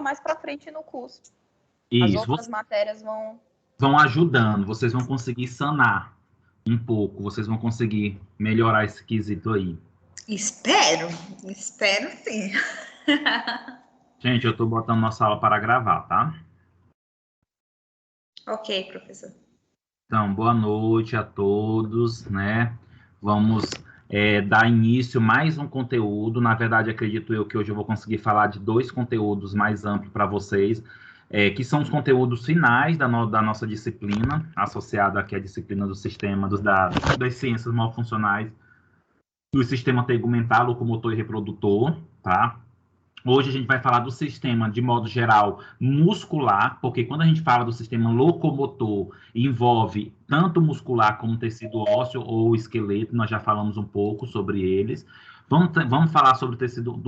mais para frente no curso. Isso. As outras matérias vão ajudando, vocês vão conseguir sanar um pouco, vocês vão conseguir melhorar esse quesito aí. Espero sim. Gente, eu estou botando nossa aula para gravar, tá? Ok, professor. Então, boa noite a todos, né? Vamos dar início a mais um conteúdo. Na verdade, acredito eu que hoje eu vou conseguir falar de 2 conteúdos mais amplos para vocês, que são os conteúdos finais da nossa disciplina, associada aqui à disciplina do sistema das ciências malfuncionais, do sistema tegumentar, locomotor e reprodutor, tá? Hoje a gente vai falar do sistema, de modo geral, muscular, porque quando a gente fala do sistema locomotor, envolve tanto muscular como tecido ósseo ou esqueleto, nós já falamos um pouco sobre eles. Vamos falar sobre o tecido,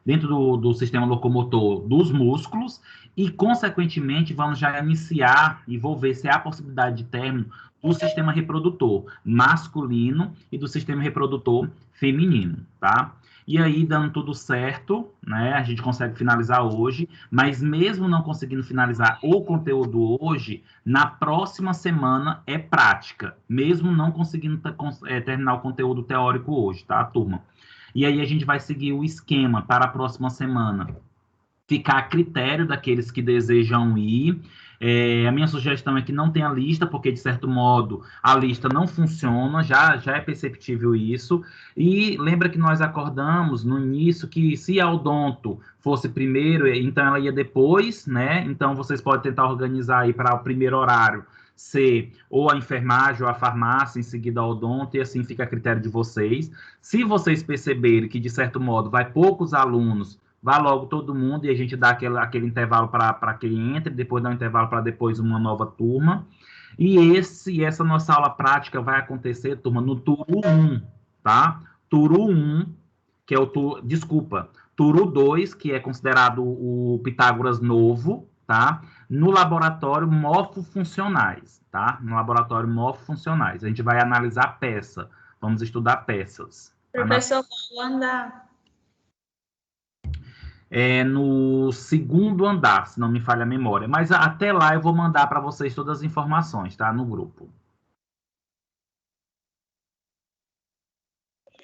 dentro do sistema locomotor, dos músculos, e, consequentemente, vamos já iniciar e vou ver se há possibilidade de término do sistema reprodutor masculino e do sistema reprodutor feminino, tá? E aí, dando tudo certo, né, a gente consegue finalizar hoje, mas mesmo não conseguindo finalizar o conteúdo hoje, na próxima semana é prática, mesmo não conseguindo terminar o conteúdo teórico hoje, tá, turma? E aí a gente vai seguir o esquema para a próxima semana. Ficar a critério daqueles que desejam ir. A minha sugestão é que não tenha lista, porque, de certo modo, a lista não funciona, já é perceptível isso. E lembra que nós acordamos no início que se a odonto fosse primeiro, então ela ia depois, né? Então, vocês podem tentar organizar aí para o primeiro horário ser ou a enfermagem ou a farmácia, em seguida a odonto, e assim fica a critério de vocês. Se vocês perceberem que, de certo modo, vai poucos alunos, vá logo todo mundo e a gente dá aquele intervalo para que entre, depois dá um intervalo para depois uma nova turma. E essa nossa aula prática vai acontecer, turma, no Turu 1, tá? Turu 1, que é o Turu 2, que é considerado o Pitágoras novo, tá? No laboratório morfofuncionais, tá? No laboratório morfofuncionais. A gente vai analisar peça, vamos estudar peças. Professor, qual andar? No segundo andar, se não me falha a memória. Mas até lá eu vou mandar para vocês todas as informações, tá? No grupo.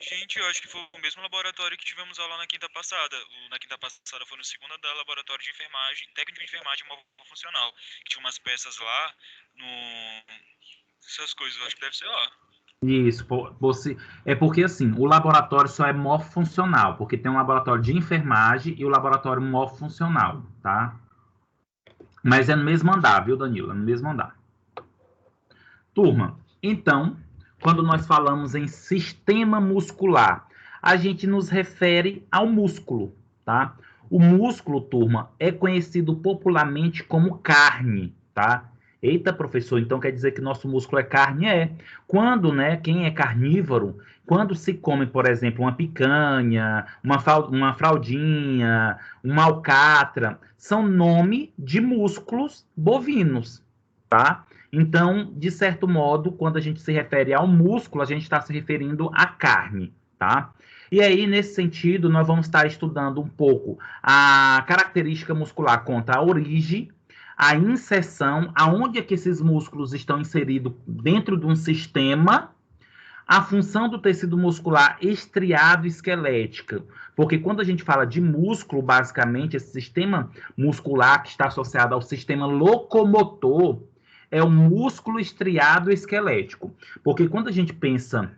Gente, eu acho que foi o mesmo laboratório que tivemos aula na quinta passada. Na quinta passada foi no segundo andar, laboratório de enfermagem, técnico de enfermagem funcional. Que tinha umas peças lá, essas coisas, eu acho que deve ser lá. Isso, é porque assim, o laboratório só é morfofuncional, porque tem um laboratório de enfermagem e o laboratório morfofuncional, tá? Mas é no mesmo andar, viu, Danilo? É no mesmo andar. Turma, então, quando nós falamos em sistema muscular, a gente nos refere ao músculo, tá? O músculo, turma, é conhecido popularmente como carne, tá? Eita, professor, então quer dizer que nosso músculo é carne? É. Quando, né, quem é carnívoro, quando se come, por exemplo, uma picanha, uma fraldinha, uma alcatra, são nome de músculos bovinos, tá? Então, de certo modo, quando a gente se refere ao músculo, a gente está se referindo à carne, tá? E aí, nesse sentido, nós vamos estar estudando um pouco a característica muscular contra a origem, a inserção, aonde é que esses músculos estão inseridos dentro de um sistema, a função do tecido muscular estriado esquelética, porque quando a gente fala de músculo, basicamente, esse sistema muscular que está associado ao sistema locomotor é o músculo estriado esquelético, porque quando a gente pensa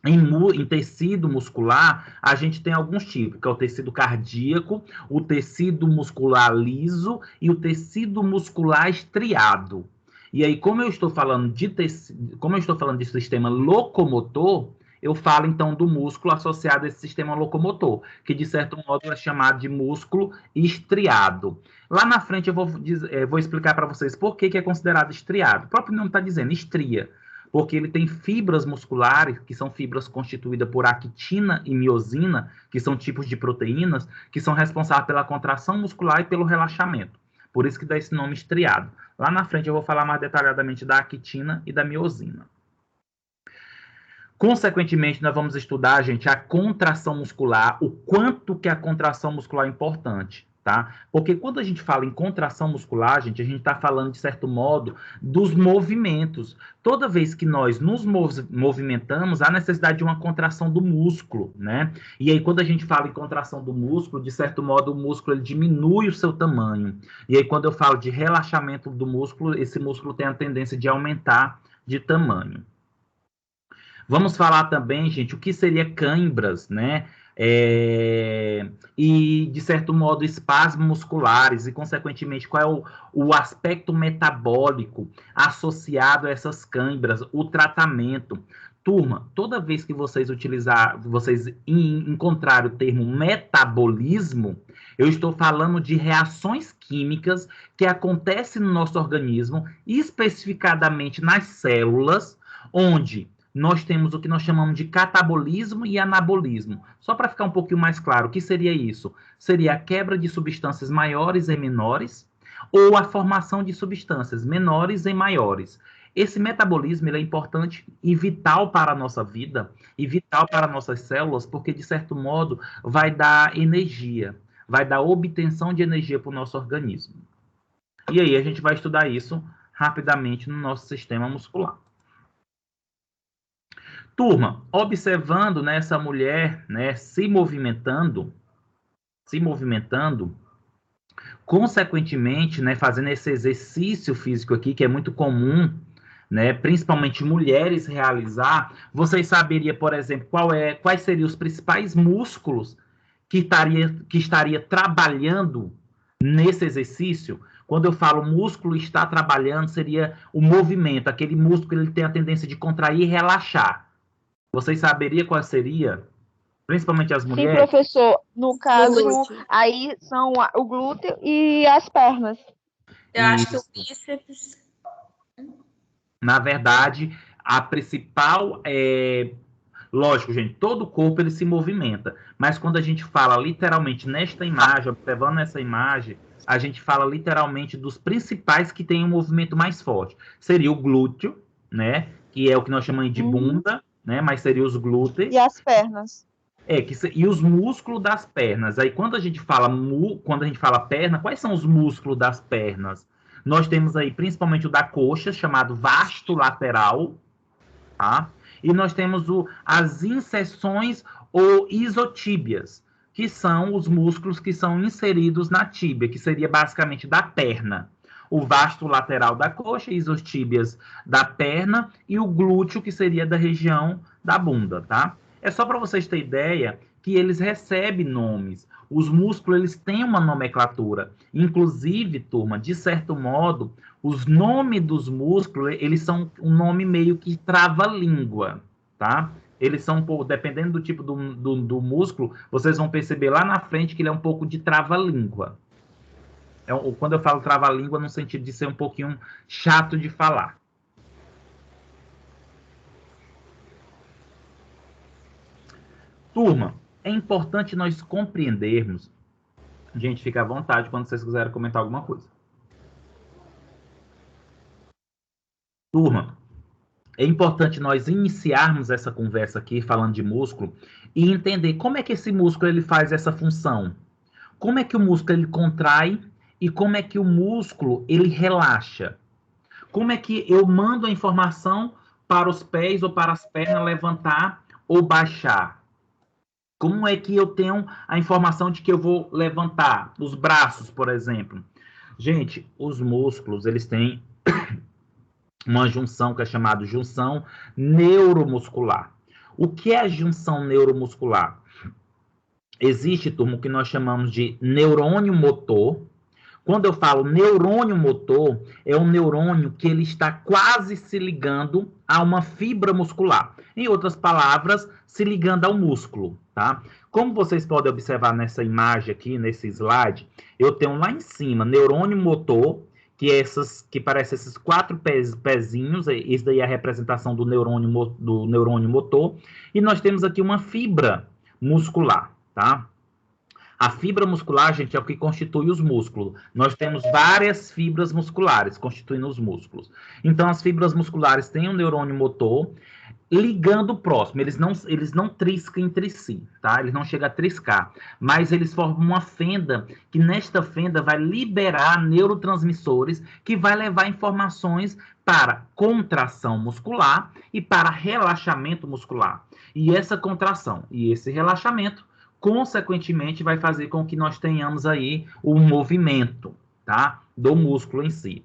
em tecido muscular, a gente tem alguns tipos, que é o tecido cardíaco, o tecido muscular liso e o tecido muscular estriado. E aí, como eu estou falando de sistema locomotor, eu falo então do músculo associado a esse sistema locomotor, que de certo modo é chamado de músculo estriado. Lá na frente eu vou explicar para vocês por que é considerado estriado. O próprio nome está dizendo estria, porque ele tem fibras musculares, que são fibras constituídas por actina e miosina, que são tipos de proteínas, que são responsáveis pela contração muscular e pelo relaxamento. Por isso que dá esse nome estriado. Lá na frente eu vou falar mais detalhadamente da actina e da miosina. Consequentemente, nós vamos estudar, gente, a contração muscular, o quanto que a contração muscular é importante, tá? Porque quando a gente fala em contração muscular, gente, a gente está falando, de certo modo, dos movimentos. Toda vez que nós nos movimentamos, há necessidade de uma contração do músculo, né? E aí, quando a gente fala em contração do músculo, de certo modo, o músculo ele diminui o seu tamanho. E aí, quando eu falo de relaxamento do músculo, esse músculo tem a tendência de aumentar de tamanho. Vamos falar também, gente, o que seria cãibras, né? E, de certo modo, espasmos musculares e, consequentemente, qual é o aspecto metabólico associado a essas cãibras, o tratamento. Turma, toda vez que vocês encontrarem o termo metabolismo, eu estou falando de reações químicas que acontecem no nosso organismo, especificadamente nas células, onde nós temos o que nós chamamos de catabolismo e anabolismo. Só para ficar um pouquinho mais claro, o que seria isso? Seria a quebra de substâncias maiores em menores ou a formação de substâncias menores em maiores. Esse metabolismo ele é importante e vital para a nossa vida e vital para nossas células, porque, de certo modo, vai dar energia, vai dar obtenção de energia para o nosso organismo. E aí a gente vai estudar isso rapidamente no nosso sistema muscular. Turma, observando, né, essa mulher, né, se movimentando, consequentemente, né, fazendo esse exercício físico aqui, que é muito comum, né, principalmente mulheres realizar, vocês saberiam, por exemplo, quais seriam os principais músculos que estaria trabalhando nesse exercício? Quando eu falo músculo está trabalhando, seria o movimento, aquele músculo ele tem a tendência de contrair e relaxar. Vocês saberiam qual seria? Principalmente as mulheres? Sim, professor. No caso, glúteo. aí são o glúteo e as pernas. Eu acho que o bíceps. Na verdade, a principal lógico, gente, todo o corpo ele se movimenta, mas quando a gente fala literalmente nesta imagem, observando essa imagem, a gente fala literalmente dos principais que têm um movimento mais forte. Seria o glúteo, né, que é o que nós chamamos de bunda, né, mas seria os glúteos. E as pernas. E os músculos das pernas. Aí quando a gente fala perna, quais são os músculos das pernas? Nós temos aí principalmente o da coxa, chamado vasto lateral, tá? E nós temos as inserções ou isotíbias, que são os músculos que são inseridos na tíbia, que seria basicamente da perna. O vasto lateral da coxa, isotíbias da perna e o glúteo, que seria da região da bunda, tá? É só para vocês terem ideia que eles recebem nomes. Os músculos, eles têm uma nomenclatura. Inclusive, turma, de certo modo, os nomes dos músculos, eles são um nome meio que trava-língua, tá? Eles são, dependendo do tipo do músculo, vocês vão perceber lá na frente que ele é um pouco de trava-língua. Quando eu falo trava-língua, no sentido de ser um pouquinho chato de falar. Turma, é importante nós compreendermos. Gente, fica à vontade quando vocês quiserem comentar alguma coisa. Turma, é importante nós iniciarmos essa conversa aqui, falando de músculo, e entender como é que esse músculo ele faz essa função. Como é que o músculo ele contrai e como é que o músculo ele relaxa. Como é que eu mando a informação para os pés ou para as pernas levantar ou baixar. Como é que eu tenho a informação de que eu vou levantar os braços, por exemplo? Gente, os músculos, eles têm uma junção que é chamada junção neuromuscular. O que é a junção neuromuscular? Existe, turma, o que nós chamamos de neurônio motor. Quando eu falo neurônio motor, é um neurônio que ele está quase se ligando a uma fibra muscular. Em outras palavras, se ligando ao músculo, tá? Como vocês podem observar nessa imagem aqui, nesse slide, eu tenho lá em cima neurônio motor, que parece esses 4 pezinhos, isso daí é a representação do neurônio motor, e nós temos aqui uma fibra muscular, tá? A fibra muscular, gente, é o que constitui os músculos. Nós temos várias fibras musculares constituindo os músculos. Então, as fibras musculares têm um neurônio motor. ligando próximo. Eles não triscam entre si, tá? Eles não chegam a triscar, mas eles formam uma fenda, que nesta fenda vai liberar neurotransmissores, que vai levar informações para contração muscular e para relaxamento muscular. E essa contração e esse relaxamento, consequentemente, vai fazer com que nós tenhamos aí o movimento, tá? Do músculo em si.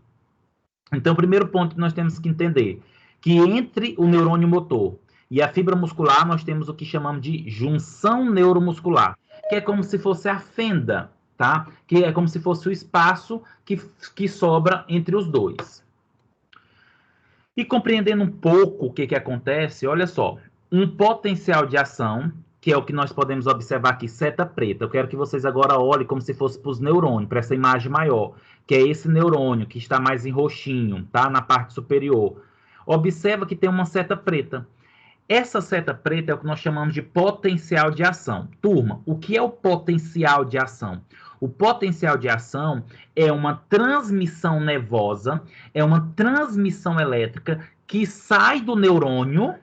Então, o primeiro ponto que nós temos que entender, que entre o neurônio motor e a fibra muscular, nós temos o que chamamos de junção neuromuscular, que é como se fosse a fenda, tá? Que é como se fosse o espaço que sobra entre os dois. E compreendendo um pouco o que acontece, olha só, um potencial de ação, que é o que nós podemos observar aqui, seta preta. Eu quero que vocês agora olhem como se fosse para os neurônios, para essa imagem maior, que é esse neurônio que está mais em roxinho, tá? Na parte superior. Observa que tem uma seta preta. Essa seta preta é o que nós chamamos de potencial de ação. Turma, o que é o potencial de ação? O potencial de ação é uma transmissão nervosa, é uma transmissão elétrica que sai do neurônio,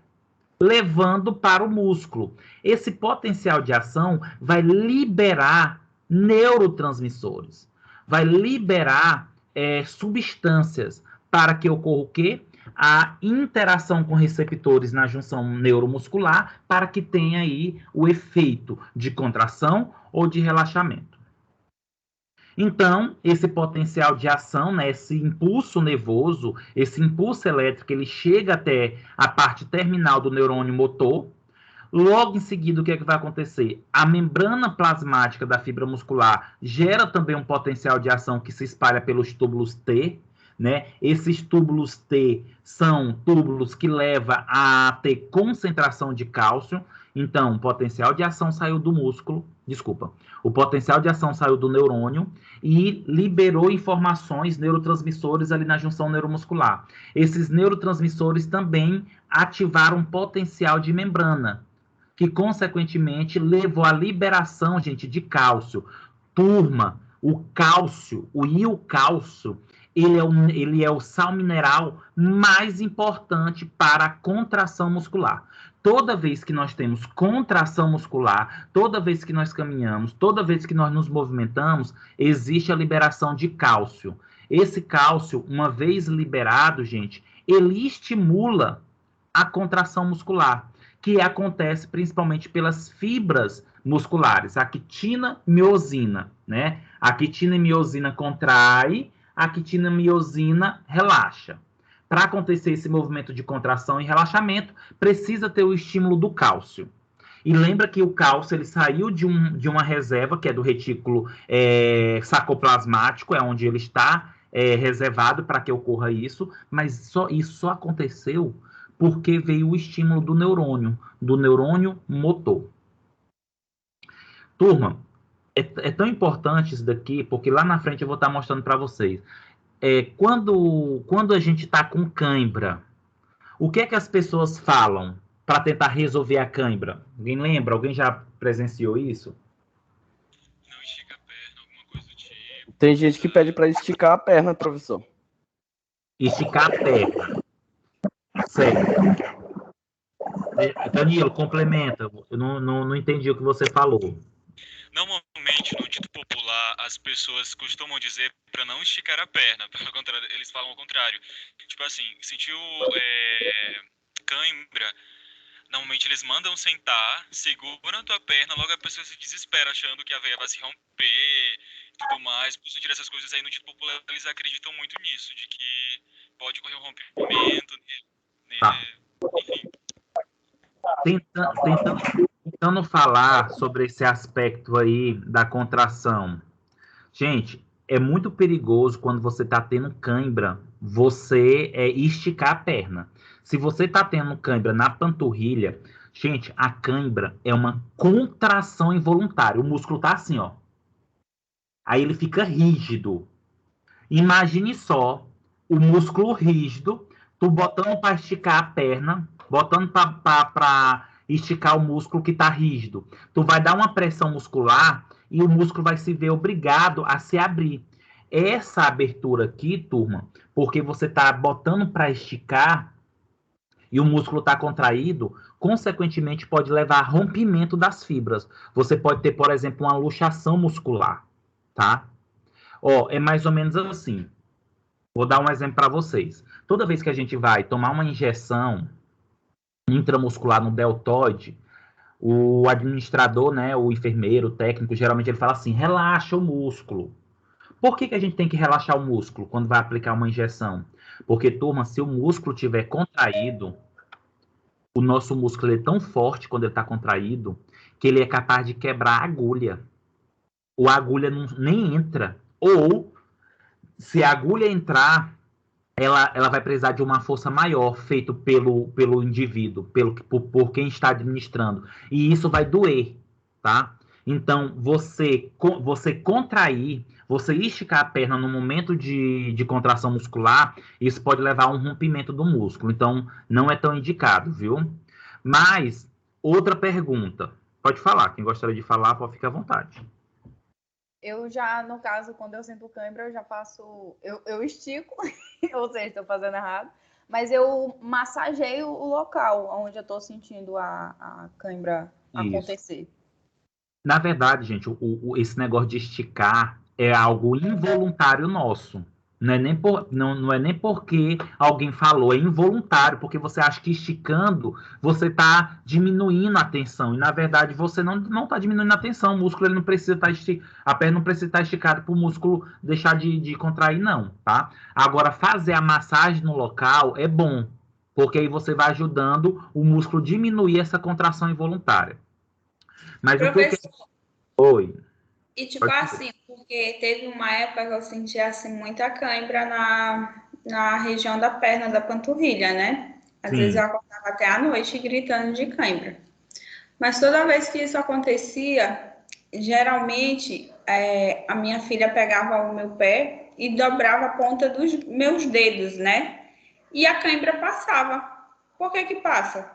levando para o músculo. Esse potencial de ação vai liberar neurotransmissores, vai liberar substâncias para que ocorra o quê? A interação com receptores na junção neuromuscular, para que tenha aí o efeito de contração ou de relaxamento. Então, esse potencial de ação, né, esse impulso nervoso, esse impulso elétrico, ele chega até a parte terminal do neurônio motor. Logo em seguida, o que é que vai acontecer? A membrana plasmática da fibra muscular gera também um potencial de ação que se espalha pelos túbulos T, né? Esses túbulos T são túbulos que levam a ter concentração de cálcio. Então, o potencial de ação saiu do músculo, o potencial de ação saiu do neurônio e liberou informações, neurotransmissores ali na junção neuromuscular. Esses neurotransmissores também ativaram um potencial de membrana, que consequentemente levou à liberação, gente, de cálcio. Turma, o cálcio, o iocálcio, ele é o sal mineral mais importante para a contração muscular. Toda vez que nós temos contração muscular, toda vez que nós caminhamos, toda vez que nós nos movimentamos, existe a liberação de cálcio. Esse cálcio, uma vez liberado, gente, ele estimula a contração muscular, que acontece principalmente pelas fibras musculares, a actina e miosina, né? A actina e miosina contrai, a actina e miosina relaxa. Para acontecer esse movimento de contração e relaxamento, precisa ter o estímulo do cálcio. E lembra que o cálcio ele saiu de uma reserva, que é do retículo sarcoplasmático, é onde ele está reservado para que ocorra isso, mas isso só aconteceu porque veio o estímulo do neurônio motor. Turma, é tão importante isso daqui, porque lá na frente eu vou estar mostrando para vocês. Quando a gente está com cãibra, o que é que as pessoas falam para tentar resolver a cãibra? Alguém lembra? Alguém já presenciou isso? Não estica a perna, alguma coisa do tipo. Tem gente que pede para esticar a perna, professor. Esticar a perna. Certo. Danilo, complementa. Eu não entendi o que você falou. Normalmente, no dito popular, as pessoas costumam dizer para não esticar a perna. Pelo contrário, eles falam ao contrário. Tipo assim, sentiu cãibra, normalmente eles mandam sentar, seguram a tua perna, logo a pessoa se desespera, achando que a veia vai se romper e tudo mais. Por sentir essas coisas aí no dito popular, eles acreditam muito nisso, de que pode ocorrer um rompimento, enfim. Tentando falar sobre esse aspecto aí da contração. Gente, é muito perigoso quando você está tendo cãibra, você esticar a perna. Se você está tendo cãibra na panturrilha, gente, a cãibra é uma contração involuntária. O músculo está assim, ó. Aí ele fica rígido. Imagine só o músculo rígido, tu botando para esticar a perna, botando para esticar o músculo que está rígido. Tu vai dar uma pressão muscular e o músculo vai se ver obrigado a se abrir. Essa abertura aqui, turma, porque você está botando para esticar, e o músculo está contraído, consequentemente pode levar a rompimento das fibras. Você pode ter, por exemplo, uma luxação muscular, tá? Ó, é mais ou menos assim. Vou dar um exemplo para vocês. Toda vez que a gente vai tomar uma injeção intramuscular no deltoide, o administrador, né, o enfermeiro, o técnico, geralmente ele fala assim, relaxa o músculo. Por que a gente tem que relaxar o músculo quando vai aplicar uma injeção? Porque, turma, se o músculo estiver contraído, o nosso músculo é tão forte quando ele está contraído, que ele é capaz de quebrar a agulha. Ou a agulha nem entra. Ou, se a agulha entrar, ela vai precisar de uma força maior, feito pelo indivíduo, por quem está administrando. E isso vai doer, tá? Então, você contrair, você esticar a perna no momento de contração muscular, isso pode levar a um rompimento do músculo. Então, não é tão indicado, viu? Mas, outra pergunta. Pode falar. Quem gostaria de falar, pode ficar à vontade. Eu já, no caso, quando eu sinto cãibra, eu já faço... Eu estico, ou seja, estou fazendo errado, mas eu massageio o local onde eu estou sentindo a cãibra acontecer. Na verdade, gente, esse negócio de esticar é algo involuntário nosso. Não é nem porque alguém falou, é involuntário, porque você acha que esticando você está diminuindo a tensão. E, na verdade, você não está diminuindo a tensão. O músculo ele não precisa estar a perna não precisa estar esticada para o músculo deixar de contrair, não, tá? Agora, fazer a massagem no local é bom, porque aí você vai ajudando o músculo a diminuir essa contração involuntária. Mas Professor, Oi. e tipo assim, porque teve uma época que eu senti assim muita cãibra na região da perna, da panturrilha, né? Às vezes eu acordava até à noite gritando de cãibra. Mas toda vez que isso acontecia, geralmente a minha filha pegava o meu pé e dobrava a ponta dos meus dedos, né? E a cãibra passava. Por que passa?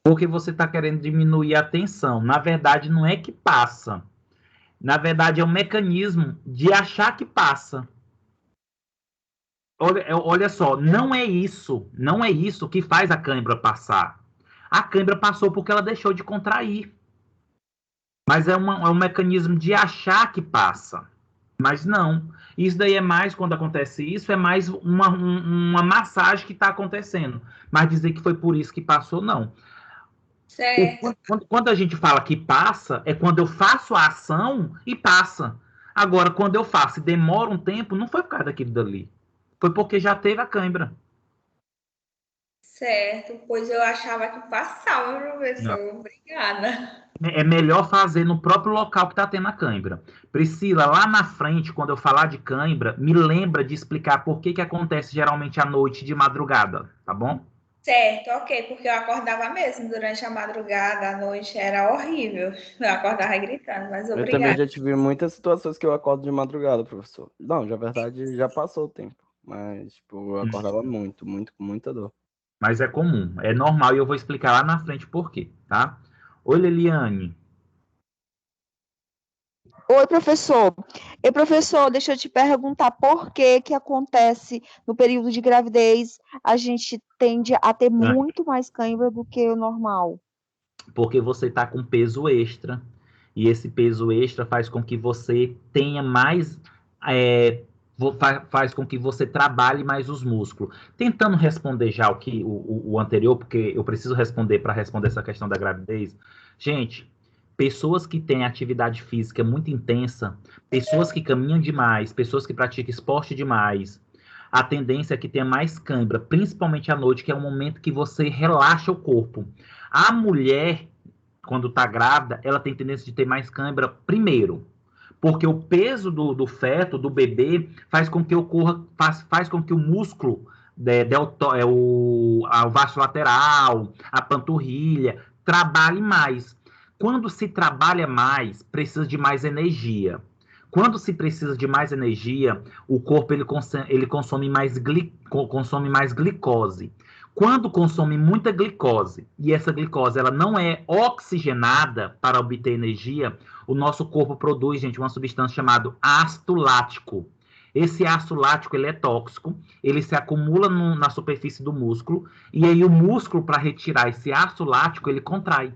Porque você está querendo diminuir a tensão. Na verdade, não é que passa. Na verdade, é um mecanismo de achar que passa. Olha só, não é isso que faz a cãibra passar. A cãibra passou porque ela deixou de contrair. Mas é um mecanismo de achar que passa. Mas não. Isso daí é mais, quando acontece isso, é mais uma massagem que está acontecendo. Mas dizer que foi por isso que passou, não. Certo. Quando a gente fala que passa, é quando eu faço a ação e passa. Agora, quando eu faço e demora um tempo, não foi por causa daquilo dali. Foi porque já teve a cãibra. Certo, pois eu achava que passava, professor. Não. Obrigada. É melhor fazer no próprio local que está tendo a cãibra. Priscila, lá na frente, quando eu falar de cãibra, me lembra de explicar por que acontece geralmente à noite de madrugada, tá bom? Certo, ok, porque eu acordava mesmo durante a madrugada, à noite, era horrível. Eu acordava gritando, mas Eu também obrigada. já tive muitas situações que eu acordo de madrugada, professor. Não, na verdade, já passou o tempo. Mas, tipo, eu acordava muito, com muita dor. Mas é comum, é normal e eu vou explicar lá na frente por quê, tá? Oi, Leliane. Oi, professor. E, professor, deixa eu te perguntar por que acontece no período de gravidez a gente tende a ter muito mais cãibra do que o normal? Porque você está com peso extra. E esse peso extra faz com que você tenha mais... faz com que você trabalhe mais os músculos. Tentando responder já o anterior, porque eu preciso responder para responder essa questão da gravidez. Gente, pessoas que têm atividade física muito intensa, pessoas que caminham demais, pessoas que praticam esporte demais, a tendência é que tenha mais cãibra, principalmente à noite, que é o momento que você relaxa o corpo. A mulher, quando está grávida, ela tem tendência de ter mais cãibra primeiro, porque o peso do feto, do bebê, faz com que faz com que o músculo, o vasto lateral, a panturrilha, trabalhe mais. Quando se trabalha mais, precisa de mais energia. Quando se precisa de mais energia, o corpo ele consome mais glicose. Quando consome muita glicose, e essa glicose ela não é oxigenada para obter energia, o nosso corpo produz, gente, uma substância chamada ácido lático. Esse ácido lático, ele é tóxico, ele se acumula na superfície do músculo, e aí o músculo, para retirar esse ácido lático, ele contrai.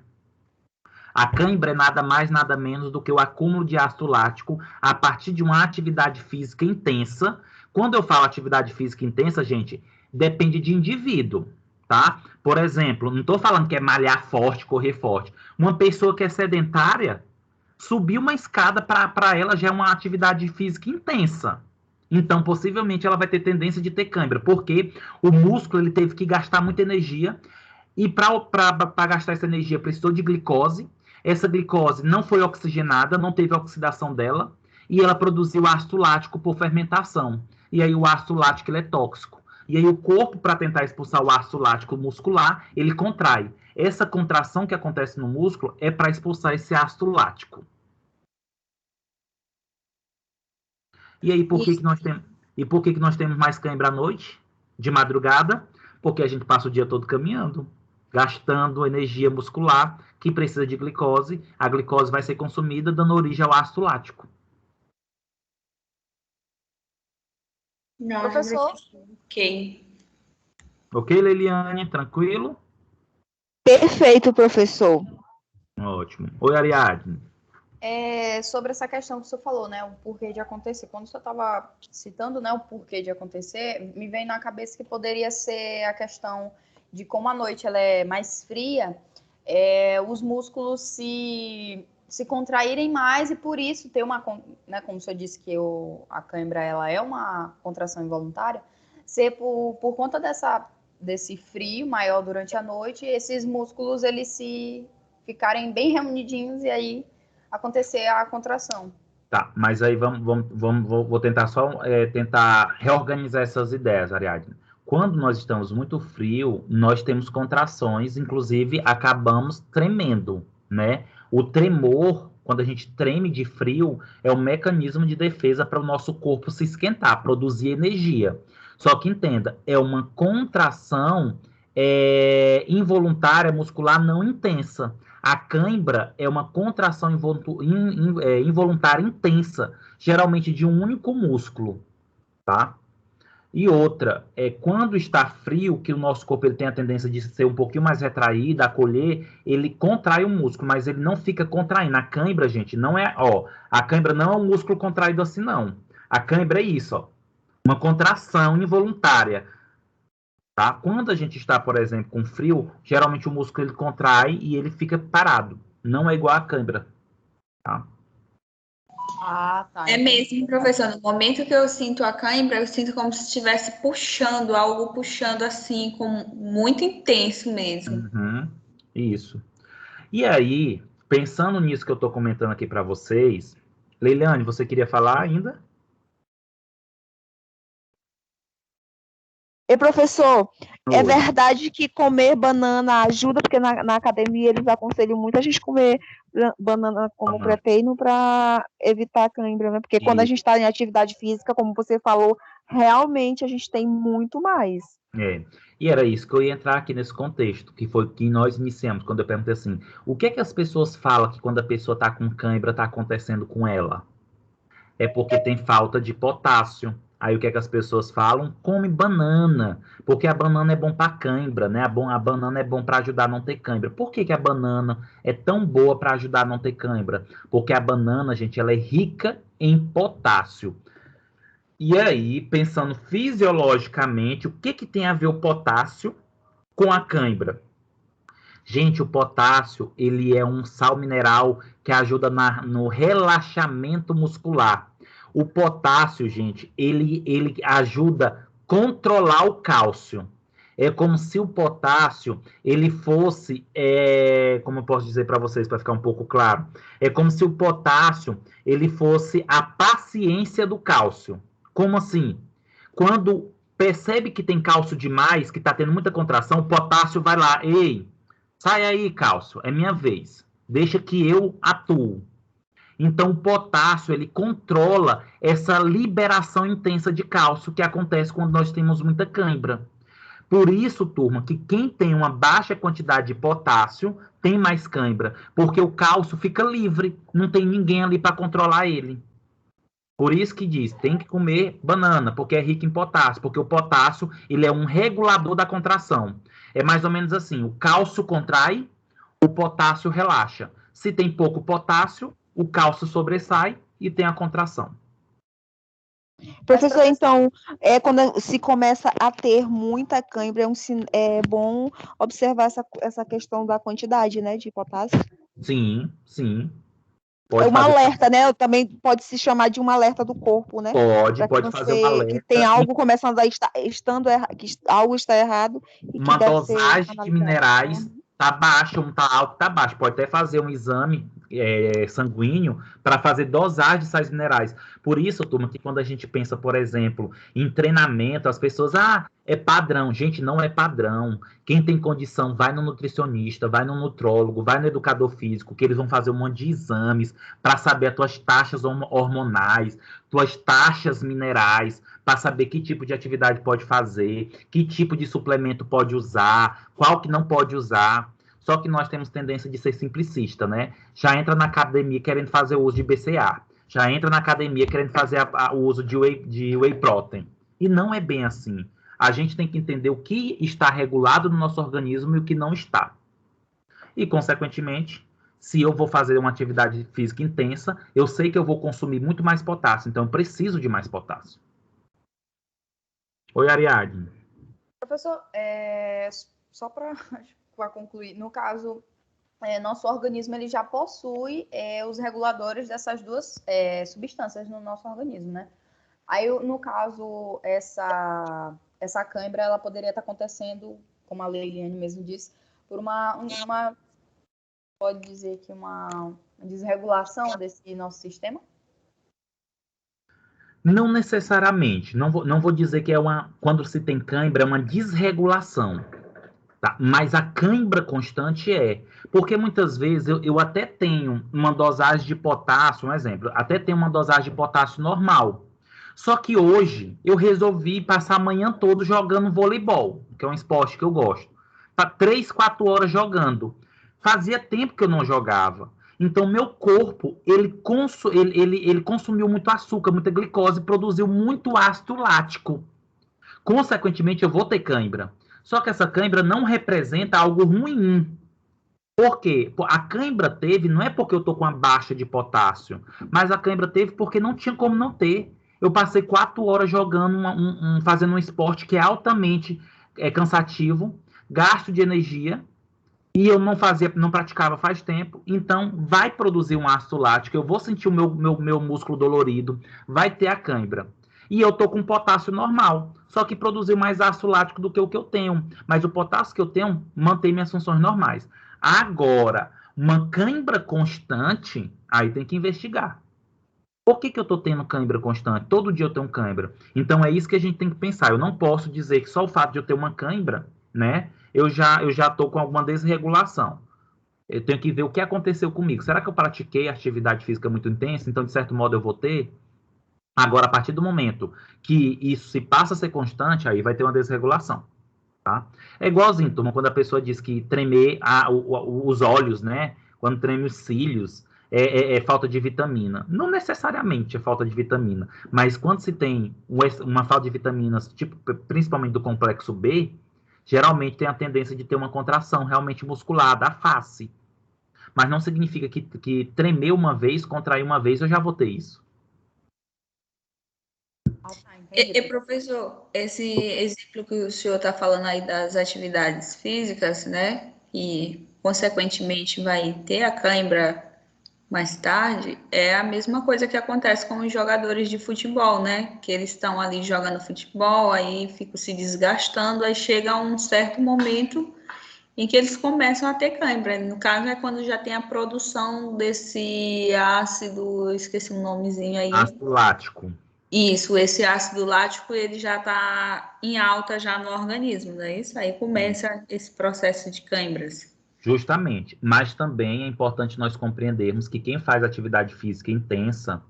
A cãibra é nada mais, nada menos do que o acúmulo de ácido lático a partir de uma atividade física intensa. Quando eu falo atividade física intensa, gente, depende de indivíduo, tá? Por exemplo, não estou falando que é malhar forte, correr forte. Uma pessoa que é sedentária, subir uma escada para ela já é uma atividade física intensa. Então, possivelmente, ela vai ter tendência de ter cãibra, porque o músculo ele teve que gastar muita energia, e para gastar essa energia precisou de glicose. Essa glicose não foi oxigenada, não teve oxidação dela, e ela produziu ácido lático por fermentação. E aí o ácido lático ele é tóxico. E aí o corpo, para tentar expulsar o ácido lático muscular, ele contrai. Essa contração que acontece no músculo é para expulsar esse ácido lático. E aí, por que nós temos mais cãibra à noite, de madrugada? Porque a gente passa o dia todo caminhando, gastando energia muscular, que precisa de glicose. A glicose vai ser consumida, dando origem ao ácido lático. Não, Professor? ok. Ok, Leiliane? Tranquilo? Perfeito, professor. Ótimo. Oi, Ariadne. Sobre essa questão que o senhor falou, né, o porquê de acontecer. Quando o senhor estava citando, né, o porquê de acontecer, me vem na cabeça que poderia ser a questão de como a noite ela é mais fria, os músculos se contraírem mais e por isso ter uma, né, como o senhor disse que a cãibra ela é uma contração involuntária, ser por conta desse frio maior durante a noite, esses músculos eles se ficarem bem reunidinhos e aí acontecer a contração. Tá, mas aí vou tentar só tentar reorganizar essas ideias, Ariadne. Quando nós estamos muito frio, nós temos contrações, inclusive acabamos tremendo, né? O tremor, quando a gente treme de frio, é um mecanismo de defesa para o nosso corpo se esquentar, produzir energia. Só que entenda, é uma contração involuntária muscular não intensa. A cãibra é uma contração involuntária intensa, geralmente de um único músculo, tá? E outra, quando está frio, que o nosso corpo ele tem a tendência de ser um pouquinho mais retraído, acolher, ele contrai o músculo, mas ele não fica contraindo. A cãibra, gente, não é, a cãibra não é um músculo contraído assim, não. A cãibra é isso, ó, uma contração involuntária. Tá? Quando a gente está, por exemplo, com frio, geralmente o músculo ele contrai e ele fica parado. Não é igual a cãibra. Tá? Ah, tá. É mesmo, professor. No momento que eu sinto a cãibra, eu sinto como se estivesse puxando, algo puxando assim, muito intenso mesmo. Uhum, isso. E aí, pensando nisso que eu estou comentando aqui para vocês, Leiliane, você queria falar ainda? E professor, é Oi. verdade que comer banana ajuda, porque na academia eles aconselham muito a gente comer banana como pré-treino para evitar a cãibra, né? Porque quando a gente está em atividade física, como você falou, realmente a gente tem muito mais. E era isso que eu ia entrar aqui nesse contexto, que foi que nós iniciamos, quando eu perguntei assim, o que é que as pessoas falam que quando a pessoa está com cãibra está acontecendo com ela? É porque tem falta de potássio. Aí o que é que as pessoas falam? Come banana, porque a banana é bom para cãibra, né? A banana é bom para ajudar a não ter cãibra. Por que a banana é tão boa para ajudar a não ter cãibra? Porque a banana, gente, ela é rica em potássio. E aí, pensando fisiologicamente, o que tem a ver o potássio com a cãibra? Gente, o potássio, ele é um sal mineral que ajuda no relaxamento muscular. O potássio, gente, ele ajuda a controlar o cálcio. É como se o potássio, ele fosse, como eu posso dizer para vocês, para ficar um pouco claro, é como se o potássio, ele fosse a paciência do cálcio. Como assim? Quando percebe que tem cálcio demais, que está tendo muita contração, o potássio vai lá, ei, sai aí, cálcio, é minha vez. Deixa que eu atuo. Então, o potássio, ele controla essa liberação intensa de cálcio que acontece quando nós temos muita cãibra. Por isso, turma, que quem tem uma baixa quantidade de potássio tem mais cãibra, porque o cálcio fica livre, não tem ninguém ali para controlar ele. Por isso que diz, tem que comer banana, porque é rico em potássio, porque o potássio, ele é um regulador da contração. É mais ou menos assim, o cálcio contrai, o potássio relaxa. Se tem pouco potássio, o cálcio sobressai e tem a contração. Professor, então, quando se começa a ter muita cãibra, é bom observar essa questão da quantidade, né, de potássio. Sim, sim. É um alerta, né? Também pode se chamar de um alerta do corpo, né? Pode fazer um alerta. Que tem algo começando a que algo está errado e uma que deve ser dosagem de analisado. minerais tá baixa, um tá alto, tá baixo. Pode até fazer um exame sanguíneo para fazer dosagem de sais minerais. Por isso, turma, que quando a gente pensa, por exemplo, em treinamento, as pessoas, é padrão. Gente, não é padrão. Quem tem condição, vai no nutricionista, vai no nutrólogo, vai no educador físico, que eles vão fazer um monte de exames para saber as tuas taxas hormonais, tuas taxas minerais, para saber que tipo de atividade pode fazer, que tipo de suplemento pode usar, qual que não pode usar. Só que nós temos tendência de ser simplicista, né? Já entra na academia querendo fazer o uso de BCA. Já entra na academia querendo fazer o uso de whey protein. E não é bem assim. A gente tem que entender o que está regulado no nosso organismo e o que não está. E, consequentemente, se eu vou fazer uma atividade física intensa, eu sei que eu vou consumir muito mais potássio. Então, eu preciso de mais potássio. Oi, Ariadne. Professor, só para concluir, no caso, nosso organismo ele já possui os reguladores dessas duas substâncias no nosso organismo, né? Aí, no caso, essa cãibra, ela poderia estar acontecendo, como a Leiliane mesmo disse, por uma pode dizer que uma desregulação desse nosso sistema? Não necessariamente. Não vou dizer que quando se tem cãibra, é uma desregulação. Tá? Mas a cãibra constante é. Porque muitas vezes eu até tenho uma dosagem de potássio, um exemplo, até tenho uma dosagem de potássio normal. Só que hoje eu resolvi passar a manhã toda jogando voleibol, que é um esporte que eu gosto. Tá 3, 4 horas jogando. Fazia tempo que eu não jogava. Então, meu corpo, ele consumiu muito açúcar, muita glicose, produziu muito ácido lático. Consequentemente, eu vou ter cãibra. Só que essa cãibra não representa algo ruim. Por quê? A cãibra teve, não é porque eu estou com uma baixa de potássio, mas a cãibra teve porque não tinha como não ter. Eu passei 4 horas jogando, fazendo um esporte que é altamente cansativo, gasto de energia, e eu não praticava faz tempo, então vai produzir um ácido lático, eu vou sentir o meu músculo dolorido, vai ter a cãibra. E eu tô com potássio normal, só que produziu mais ácido lático do que o que eu tenho, mas o potássio que eu tenho mantém minhas funções normais. Agora, uma cãibra constante, aí tem que investigar. Por que eu tô tendo cãibra constante? Todo dia eu tenho cãibra. Então é isso que a gente tem que pensar. Eu não posso dizer que só o fato de eu ter uma cãibra, né, eu já tô com alguma desregulação. Eu tenho que ver o que aconteceu comigo. Será que eu pratiquei atividade física muito intensa? Então, de certo modo, eu vou ter? Agora, a partir do momento que isso se passa a ser constante, aí vai ter uma desregulação. Tá? É igualzinho, turma, quando a pessoa diz que tremer os olhos, né? Quando treme os cílios, é falta de vitamina. Não necessariamente é falta de vitamina, mas quando se tem uma falta de vitaminas, tipo, principalmente do complexo B, geralmente tem a tendência de ter uma contração realmente muscular da face. Mas não significa que tremer uma vez, contrair uma vez, eu já vou ter isso. Professor, esse exemplo que o senhor está falando aí das atividades físicas, né, e consequentemente vai ter a cãibra mais tarde, é a mesma coisa que acontece com os jogadores de futebol, né, que eles estão ali jogando futebol, aí ficam se desgastando, aí chega um certo momento em que eles começam a ter cãibra. No caso, é quando já tem a produção desse ácido, esqueci o nomezinho aí. Ácido lático. Isso, esse ácido lático, ele já está em alta já no organismo, não é isso? Aí começa esse processo de cãibras. Justamente, mas também é importante nós compreendermos que quem faz atividade física intensa,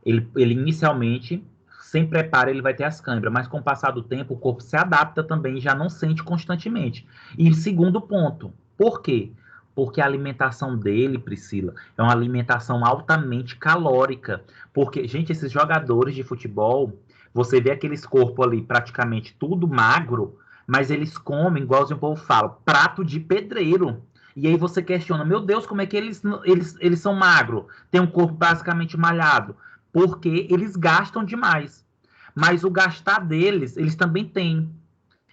ele inicialmente, sem preparo, ele vai ter as cãibras, mas com o passar do tempo, o corpo se adapta também e já não sente constantemente. E segundo ponto, por quê? Porque a alimentação dele, Priscila, é uma alimentação altamente calórica. Porque, gente, esses jogadores de futebol, você vê aqueles corpos ali praticamente tudo magro, mas eles comem, igualzinho o povo fala, prato de pedreiro. E aí você questiona, meu Deus, como é que eles são magros? Tem um corpo basicamente malhado. Porque eles gastam demais. Mas o gastar deles, eles também têm.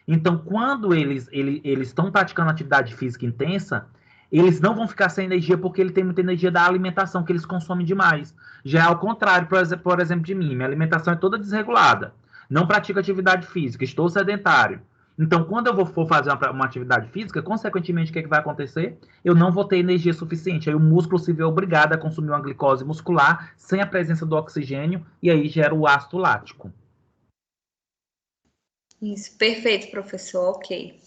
Então, quando eles estão praticando atividade física intensa, eles não vão ficar sem energia porque ele tem muita energia da alimentação, que eles consomem demais. Já é ao contrário, por exemplo, de mim. Minha alimentação é toda desregulada. Não pratico atividade física, estou sedentário. Então, quando eu for fazer uma atividade física, consequentemente, o que vai acontecer? Eu não vou ter energia suficiente. Aí o músculo se vê obrigado a consumir uma glicose muscular sem a presença do oxigênio, e aí gera o ácido lático. Isso, perfeito, professor, ok.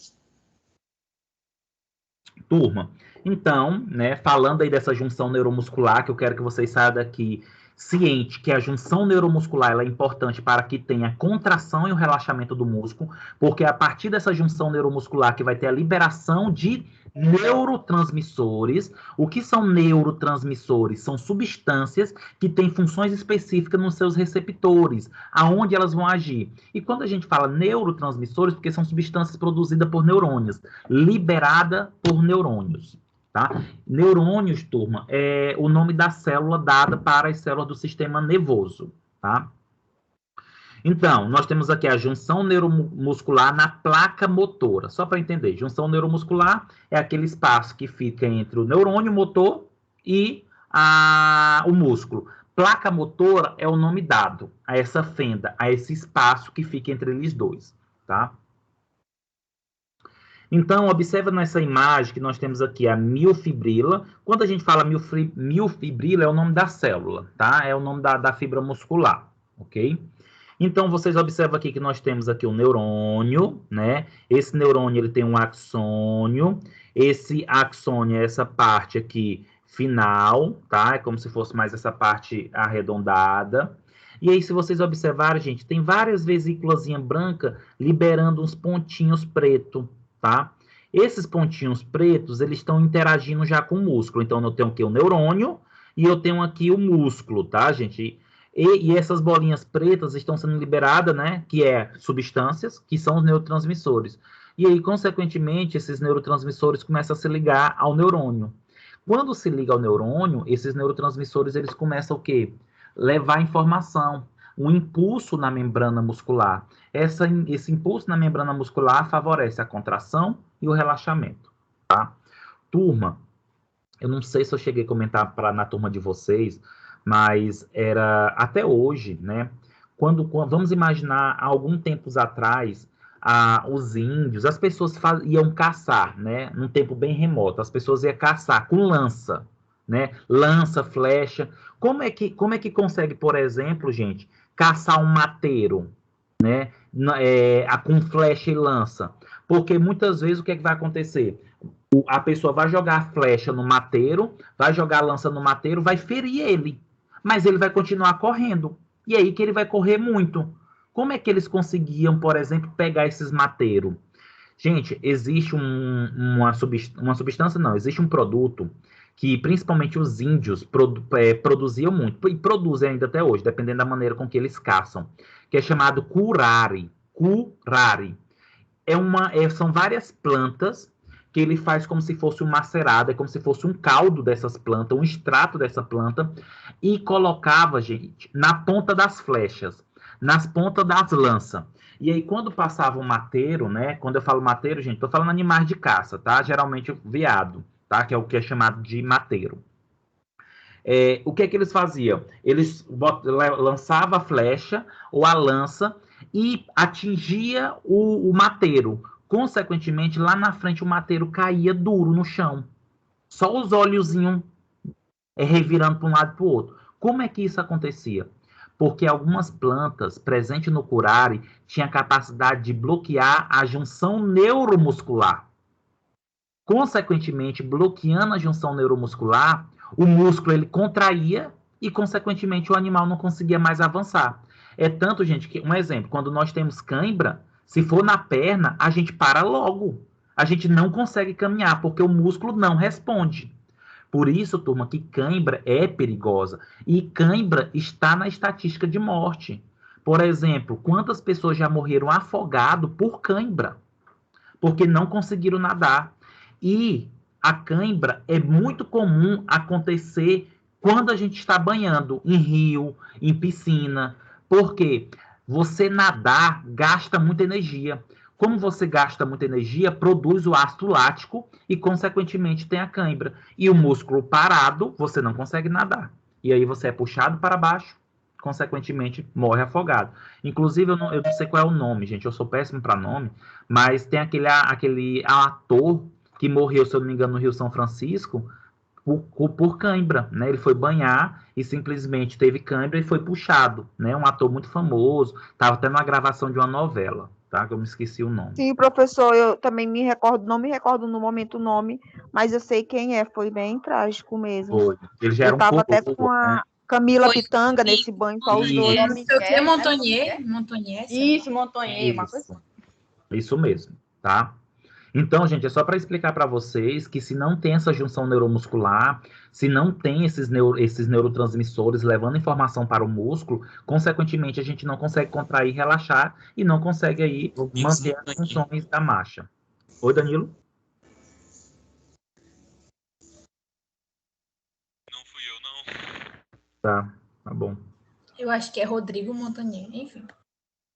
Turma, então, né, falando aí dessa junção neuromuscular, que eu quero que vocês saiam daqui ciente que a junção neuromuscular ela é importante para que tenha contração e o relaxamento do músculo, porque é a partir dessa junção neuromuscular que vai ter a liberação de neurotransmissores. O que são neurotransmissores? São substâncias que têm funções específicas nos seus receptores, aonde elas vão agir. E quando a gente fala neurotransmissores, porque são substâncias produzidas por neurônios, liberada por neurônios. Tá? Neurônios, turma, é o nome da célula dada para as células do sistema nervoso. Tá? Então, nós temos aqui a junção neuromuscular na placa motora. Só para entender, junção neuromuscular é aquele espaço que fica entre o neurônio motor e o músculo. Placa motora é o nome dado a essa fenda, a esse espaço que fica entre eles dois. Tá? Então, observa nessa imagem que nós temos aqui a miofibrila. Quando a gente fala miofibrila, é o nome da célula, tá? É o nome da fibra muscular, ok? Então, vocês observam aqui que nós temos aqui um neurônio, né? Esse neurônio, ele tem um axônio. Esse axônio é essa parte aqui final, tá? É como se fosse mais essa parte arredondada. E aí, se vocês observarem, gente, tem várias vesículas brancas liberando uns pontinhos pretos. Tá? Esses pontinhos pretos, eles estão interagindo já com o músculo. Então, eu tenho aqui o neurônio e eu tenho aqui o músculo, tá, gente? E essas bolinhas pretas estão sendo liberadas, né? Que é substâncias, que são os neurotransmissores. E aí, consequentemente, esses neurotransmissores começam a se ligar ao neurônio. Quando se liga ao neurônio, esses neurotransmissores, eles começam o quê? Levar informação. Um impulso na membrana muscular. Esse impulso na membrana muscular favorece a contração e o relaxamento. Tá? Turma, eu não sei se eu cheguei a comentar na turma de vocês, mas era até hoje, né? Quando vamos imaginar, há algum tempos atrás, os índios, as pessoas iam caçar, né? Num tempo bem remoto, as pessoas iam caçar com lança, né? Lança, flecha. Como é que consegue, por exemplo, gente, caçar um mateiro, né? Com flecha e lança? Porque muitas vezes o que é que vai acontecer? A pessoa vai jogar a flecha no mateiro, vai jogar a lança no mateiro, vai ferir ele, mas ele vai continuar correndo. E aí que ele vai correr muito. Como é que eles conseguiam, por exemplo, pegar esses mateiros? Gente, existe uma substância, não, existe um produto que principalmente os índios produziam muito, e produzem ainda até hoje, dependendo da maneira com que eles caçam, que é chamado curare. Curare. São várias plantas que ele faz como se fosse um macerado, é como se fosse um caldo dessas plantas, um extrato dessa planta, e colocava, gente, na ponta das flechas, nas pontas das lanças. E aí, quando passava um mateiro, né? Quando eu falo mateiro, gente, tô falando animais de caça, tá? Geralmente o veado, tá? Que é o que é chamado de mateiro. O que é que eles faziam? Eles lançavam a flecha ou a lança e atingia o mateiro. Consequentemente, lá na frente, o mateiro caía duro no chão. Só os olhozinhos revirando para um lado e para o outro. Como é que isso acontecia? Porque algumas plantas presentes no curare tinham a capacidade de bloquear a junção neuromuscular. Consequentemente, bloqueando a junção neuromuscular, o músculo ele contraía e, consequentemente, o animal não conseguia mais avançar. É tanto, gente, que, um exemplo, quando nós temos cãibra, se for na perna, a gente para logo. a gente não consegue caminhar, porque o músculo não responde. Por isso, turma, que cãibra é perigosa. E cãibra está na estatística de morte. Por exemplo, quantas pessoas já morreram afogado por cãibra? Porque não conseguiram nadar. E a cãibra é muito comum acontecer quando a gente está banhando em rio, em piscina. Porque você nadar gasta muita energia. Como você gasta muita energia, produz o ácido lático e, consequentemente, tem a cãibra. E o músculo parado, você não consegue nadar. E aí você é puxado para baixo, consequentemente, morre afogado. Inclusive, eu não sei qual é o nome, gente. Eu sou péssimo para nome, mas tem aquele ator que morreu, se eu não me engano, no Rio São Francisco, por cãibra, né? Ele foi banhar e simplesmente teve cãibra e foi puxado, né? Um ator muito famoso, estava até numa gravação de uma novela, tá? Que eu me esqueci o nome. Sim, professor, eu também me recordo, não me recordo no momento o nome, mas eu sei quem é, foi bem trágico mesmo. Foi. Ele já Eu era um tava até coroa, com a né? Camila Foi. Pitanga nesse banho, só os Isso. dois. É Não sei o que, Michelle, Montonier. né? Montonier, sei lá. Isso, Montonheiros, uma coisa. Isso mesmo, tá? Então, gente, é só para explicar para vocês que se não tem essa junção neuromuscular, se não tem esses neurotransmissores levando informação para o músculo, consequentemente a gente não consegue contrair, relaxar e não consegue aí manter as funções da marcha. Oi, Danilo? Não fui eu, não. Tá bom. Eu acho que é Rodrigo Montonier, enfim.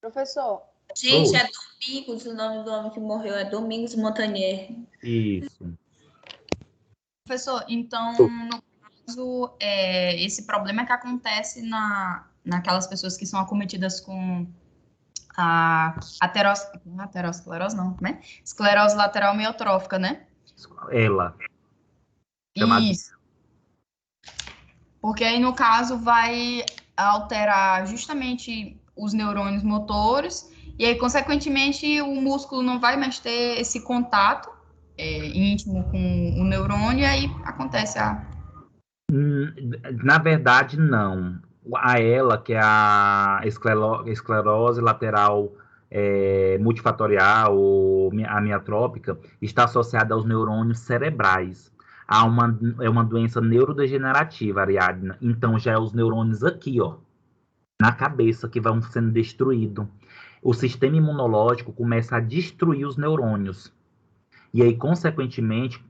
Professor, Gente, Oi. é Domingos, o nome do homem que morreu é Domingos Montanier. Isso. professor, então, Oi. no caso, esse problema que acontece naquelas pessoas que são acometidas com a aterosclerose, não, né? Esclerose lateral amiotrófica, né? Ela. Chamada- Isso. Porque aí, no caso, vai alterar justamente os neurônios motores, e aí, consequentemente, o músculo não vai mais ter esse contato íntimo com o neurônio, e aí acontece a... Na verdade, não. A ela, que é a esclerose lateral multifatorial ou amiotrópica, está associada aos neurônios cerebrais. É uma doença neurodegenerativa, Ariadna. Então, já é os neurônios aqui, ó, na cabeça, que vão sendo destruídos. O sistema imunológico começa a destruir os neurônios. E aí, consequentemente,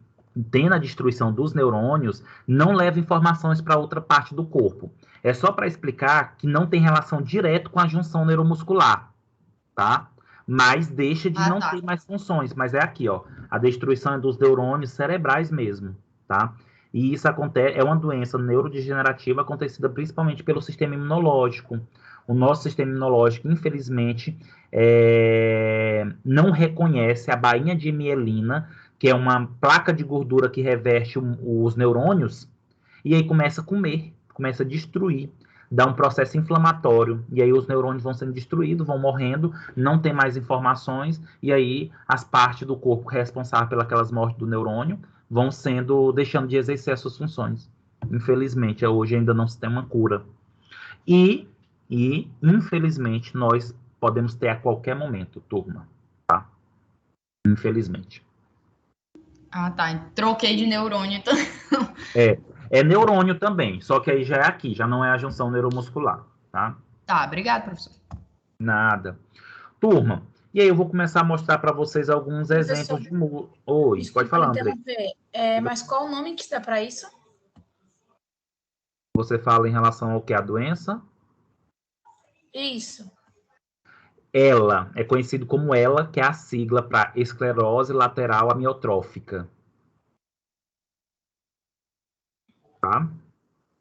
tendo a destruição dos neurônios, não leva informações para outra parte do corpo. É só para explicar que não tem relação direta com a junção neuromuscular, tá? Mas deixa de não ter mais funções. Mas é aqui, ó. A destruição é dos neurônios cerebrais mesmo, tá? E isso é uma doença neurodegenerativa acontecida principalmente pelo sistema imunológico. O nosso sistema imunológico, infelizmente, não reconhece a bainha de mielina, que é uma placa de gordura que reveste os neurônios, e aí começa a comer, começa a destruir, dá um processo inflamatório, e aí os neurônios vão sendo destruídos, vão morrendo, não tem mais informações, e aí as partes do corpo responsáveis pelas mortes do neurônio vão deixando de exercer as suas funções. Infelizmente, hoje ainda não se tem uma cura. E infelizmente, nós podemos ter a qualquer momento, turma, tá? Infelizmente. Ah, tá. Troquei de neurônio, então. É neurônio também, só que aí já é aqui, já não é a junção neuromuscular, tá? Tá, obrigado, professor. Nada. Turma, e aí eu vou começar a mostrar para vocês alguns exemplos de... Oi, pode falar, André. Mas qual o nome que dá para isso? Você fala em relação ao que? A doença? Isso. Ela, é conhecido como ela, que é a sigla para esclerose lateral amiotrófica. Tá?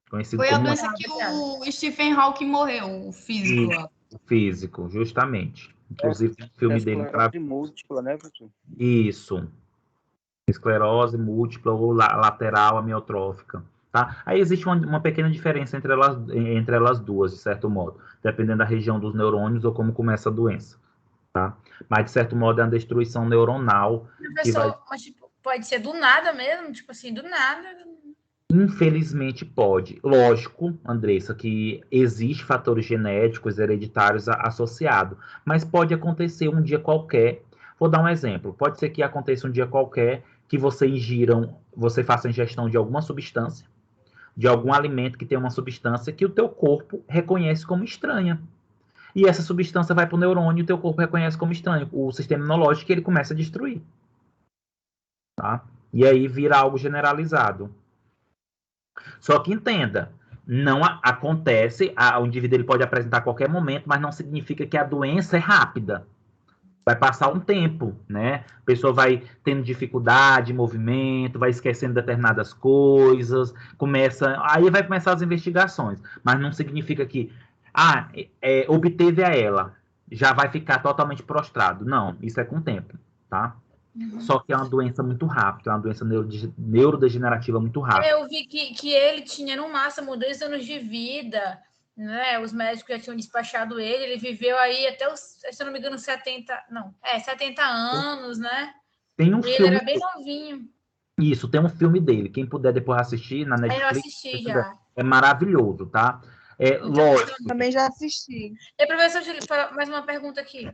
Conhecido Foi a como doença que o Stephen Hawking morreu, o físico lá. o físico, justamente. Inclusive, tem um filme dele para... Esclerose múltipla, né, professor? Isso. Esclerose múltipla ou lateral amiotrófica. Tá? Aí existe uma pequena diferença entre elas duas, de certo modo, dependendo da região dos neurônios ou como começa a doença. Tá? Mas, de certo modo, é uma destruição neuronal. Professor, mas tipo, pode ser do nada mesmo? Tipo assim, do nada. Infelizmente pode. Lógico, Andressa, que existe fatores genéticos hereditários associados, mas pode acontecer um dia qualquer, Vou dar um exemplo. Pode ser que aconteça um dia qualquer que você faça ingestão de alguma substância, de algum alimento que tem uma substância que o teu corpo reconhece como estranha. E essa substância vai para o neurônio e o teu corpo reconhece como estranho. O sistema imunológico, ele começa a destruir. Tá? E aí vira algo generalizado. Só que entenda, não acontece, o indivíduo ele pode apresentar a qualquer momento, mas não significa que a doença é rápida. Vai passar um tempo, né? A pessoa vai tendo dificuldade, movimento, vai esquecendo determinadas coisas, aí vai começar as investigações, mas não significa que, obteve a ela, já vai ficar totalmente prostrado. Não, isso é com o tempo, tá? Só que é uma doença muito rápida, é uma doença neurodegenerativa muito rápida. Eu vi que ele tinha, no máximo, 2 anos de vida, né? Os médicos já tinham despachado ele viveu aí até os, se eu não me engano, 70 anos, né? Tem um ele filme era bem novinho. Isso, tem um filme dele. Quem puder depois assistir na Netflix. Eu assisti já. É maravilhoso, tá? Lógico. Também já assisti. Professor Júlio, mais uma pergunta aqui.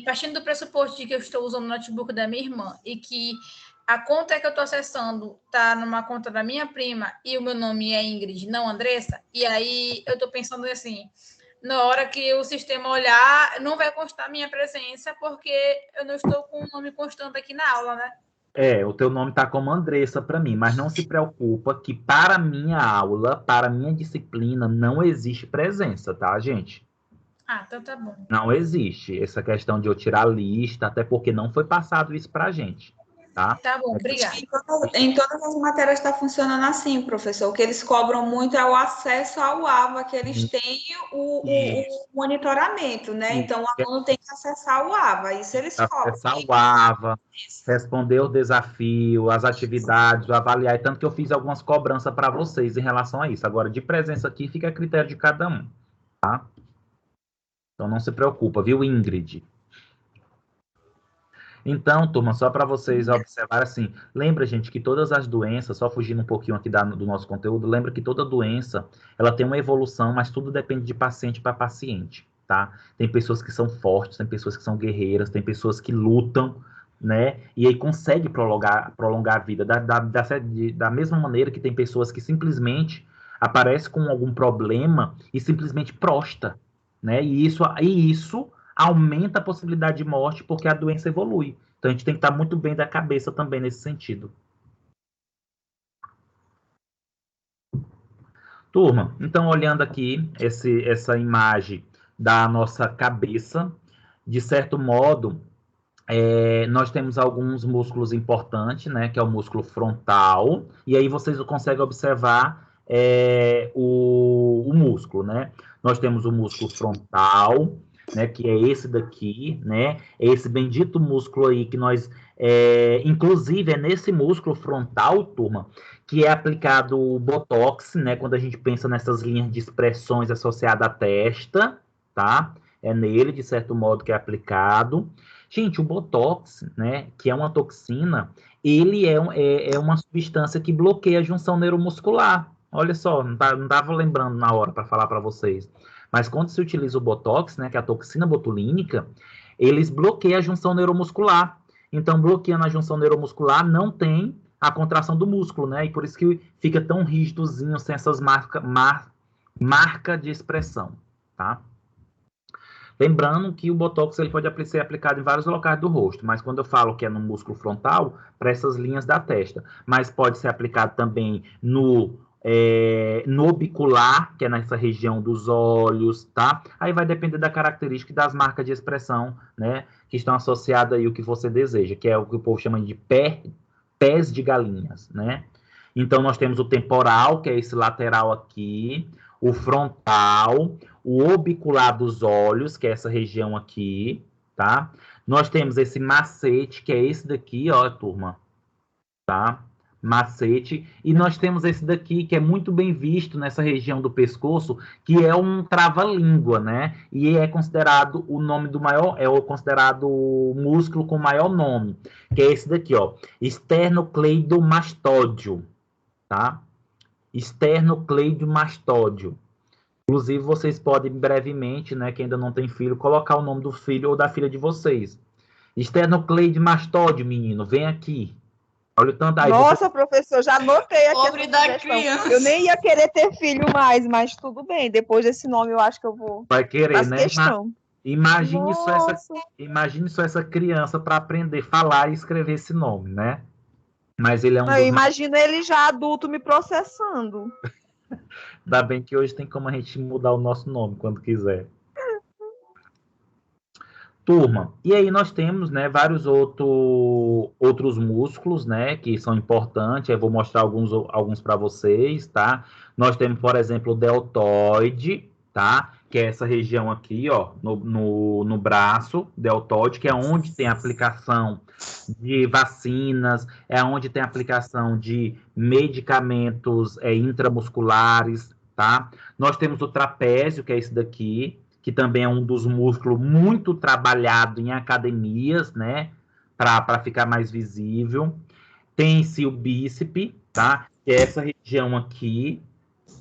Partindo do pressuposto de que eu estou usando o notebook da minha irmã e que a conta que eu estou acessando está numa conta da minha prima e o meu nome é Ingrid, não Andressa, e aí eu estou pensando assim, na hora que o sistema olhar, não vai constar minha presença porque eu não estou com o nome constante aqui na aula, né? O teu nome está como Andressa para mim, mas não se preocupa que para minha aula, para minha disciplina, não existe presença, tá, gente? Então tá bom. Não existe essa questão de eu tirar a lista, até porque não foi passado isso para a gente, tá? Tá bom, obrigada. Em todas as matérias está funcionando assim, professor. O que eles cobram muito é o acesso ao AVA, que eles têm o monitoramento, né? Então, o aluno tem que acessar o AVA, isso eles cobram. Acessar o AVA, responder o desafio, as atividades, avaliar, e tanto que eu fiz algumas cobranças para vocês em relação a isso. Agora, de presença aqui, fica a critério de cada um, tá? Então, não se preocupa, viu, Ingrid? Então, turma, só para vocês observarem assim, lembra, gente, que todas as doenças, só fugindo um pouquinho aqui do nosso conteúdo, lembra que toda doença, ela tem uma evolução, mas tudo depende de paciente para paciente, tá? Tem pessoas que são fortes, tem pessoas que são guerreiras, tem pessoas que lutam, né? E aí consegue prolongar a vida, da mesma maneira que tem pessoas que simplesmente aparecem com algum problema e simplesmente prostra, né? E isso aumenta a possibilidade de morte porque a doença evolui. Então, a gente tem que estar muito bem da cabeça também nesse sentido. Turma, então, olhando aqui essa imagem da nossa cabeça, de certo modo, nós temos alguns músculos importantes, né? Que é o músculo frontal, e aí vocês conseguem observar o músculo, né? Nós temos o músculo frontal, né, que é esse daqui, né, é esse bendito músculo aí que nós, inclusive é nesse músculo frontal, turma, que é aplicado o Botox, né, quando a gente pensa nessas linhas de expressões associadas à testa, tá, é nele, de certo modo, que é aplicado. Gente, o Botox, né, que é uma toxina, ele é uma substância que bloqueia a junção neuromuscular. Olha só, não estava lembrando na hora para falar para vocês. Mas quando se utiliza o Botox, né, que é a toxina botulínica, eles bloqueiam a junção neuromuscular. Então, bloqueando a junção neuromuscular, não tem a contração do músculo, né? E por isso que fica tão rígidozinho, sem essas marcas de expressão, tá? Lembrando que o Botox ele pode ser aplicado em vários locais do rosto, mas quando eu falo que é no músculo frontal, para essas linhas da testa. Mas pode ser aplicado também no orbicular, que é nessa região dos olhos, tá? Aí vai depender da característica e das marcas de expressão, né? Que estão associadas aí ao que você deseja, que é o que o povo chama de pés de galinhas, né? Então, nós temos o temporal, que é esse lateral aqui, o frontal, o orbicular dos olhos, que é essa região aqui, tá? Nós temos esse macete, que é esse daqui, ó, turma, tá? Macete, e nós temos esse daqui, que é muito bem visto nessa região do pescoço, que é um trava-língua, né? E é considerado o nome do maior, considerado o músculo com maior nome, que é esse daqui, ó, esternocleidomastóide, tá? Esternocleidomastóide. Inclusive, vocês podem brevemente, né, que ainda não tem filho, colocar o nome do filho ou da filha de vocês. Esternocleidomastóide, menino, vem aqui. Olha o tanto aí. Nossa, professor, já anotei aqui Pobre essa da sugestão. criança. Eu nem ia querer ter filho mais, mas tudo bem. Depois desse nome, eu acho que eu vou. Vai querer, Faço né? questão. Imagine Nossa. só essa criança para aprender a falar e escrever esse nome, né? Mas ele é um Eu dos... imagino ele já adulto me processando. Ainda bem que hoje tem como a gente mudar o nosso nome quando quiser. Turma, e aí nós temos, né, vários outros músculos, né, que são importantes. Eu vou mostrar alguns para vocês, tá? Nós temos, por exemplo, o deltoide, tá? Que é essa região aqui, ó, no braço, deltoide, que é onde tem aplicação de vacinas, é onde tem aplicação de medicamentos intramusculares, tá? Nós temos o trapézio, que é esse daqui, que também é um dos músculos muito trabalhado em academias, né? Para ficar mais visível. Tem-se o bíceps, tá? Que é essa região aqui,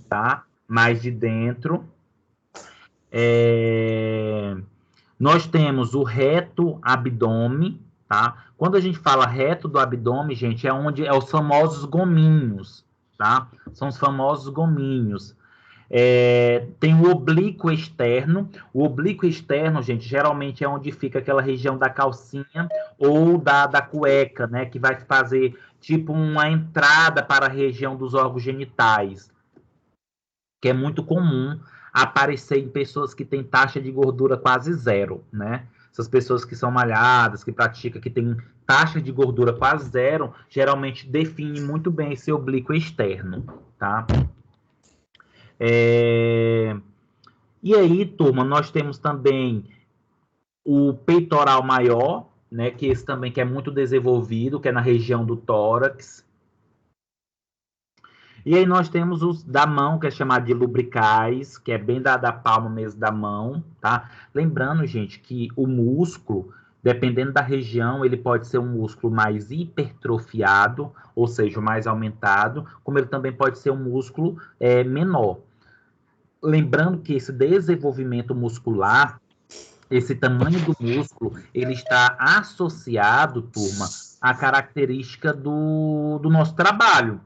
tá? Mais de dentro. Nós temos o reto abdômen, tá? Quando a gente fala reto do abdômen, gente, é onde é os famosos gominhos, tá? São os famosos gominhos. Tem o oblíquo externo. O oblíquo externo, gente, geralmente é onde fica aquela região da calcinha ou da cueca, né? Que vai fazer tipo uma entrada para a região dos órgãos genitais, que é muito comum aparecer em pessoas que têm taxa de gordura quase zero, né? Essas pessoas que são malhadas, que praticam, que têm taxa de gordura quase zero, geralmente definem muito bem esse oblíquo externo, tá? E aí, turma, nós temos também o peitoral maior, né, que esse também que é muito desenvolvido, que é na região do tórax. E aí nós temos os da mão, que é chamado de lubricais, que é bem da palma mesmo da mão, tá? Lembrando, gente, que o músculo, dependendo da região, ele pode ser um músculo mais hipertrofiado, ou seja, mais aumentado, como ele também pode ser um músculo menor. Lembrando que esse desenvolvimento muscular, esse tamanho do músculo, ele está associado, turma, à característica do nosso trabalho,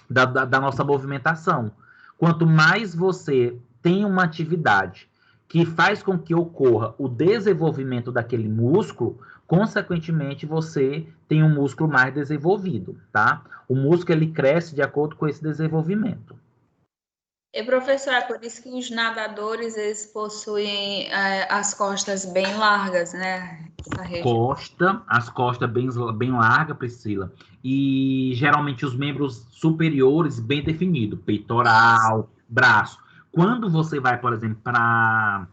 da nossa movimentação. Quanto mais você tem uma atividade que faz com que ocorra o desenvolvimento daquele músculo, consequentemente você tem um músculo mais desenvolvido, tá? O músculo, ele cresce de acordo com esse desenvolvimento. E, professor, é por isso que os nadadores, eles possuem as costas bem largas, né? As costas bem largas, Priscila. E geralmente os membros superiores bem definidos, peitoral, braço. Quando você vai, por exemplo, para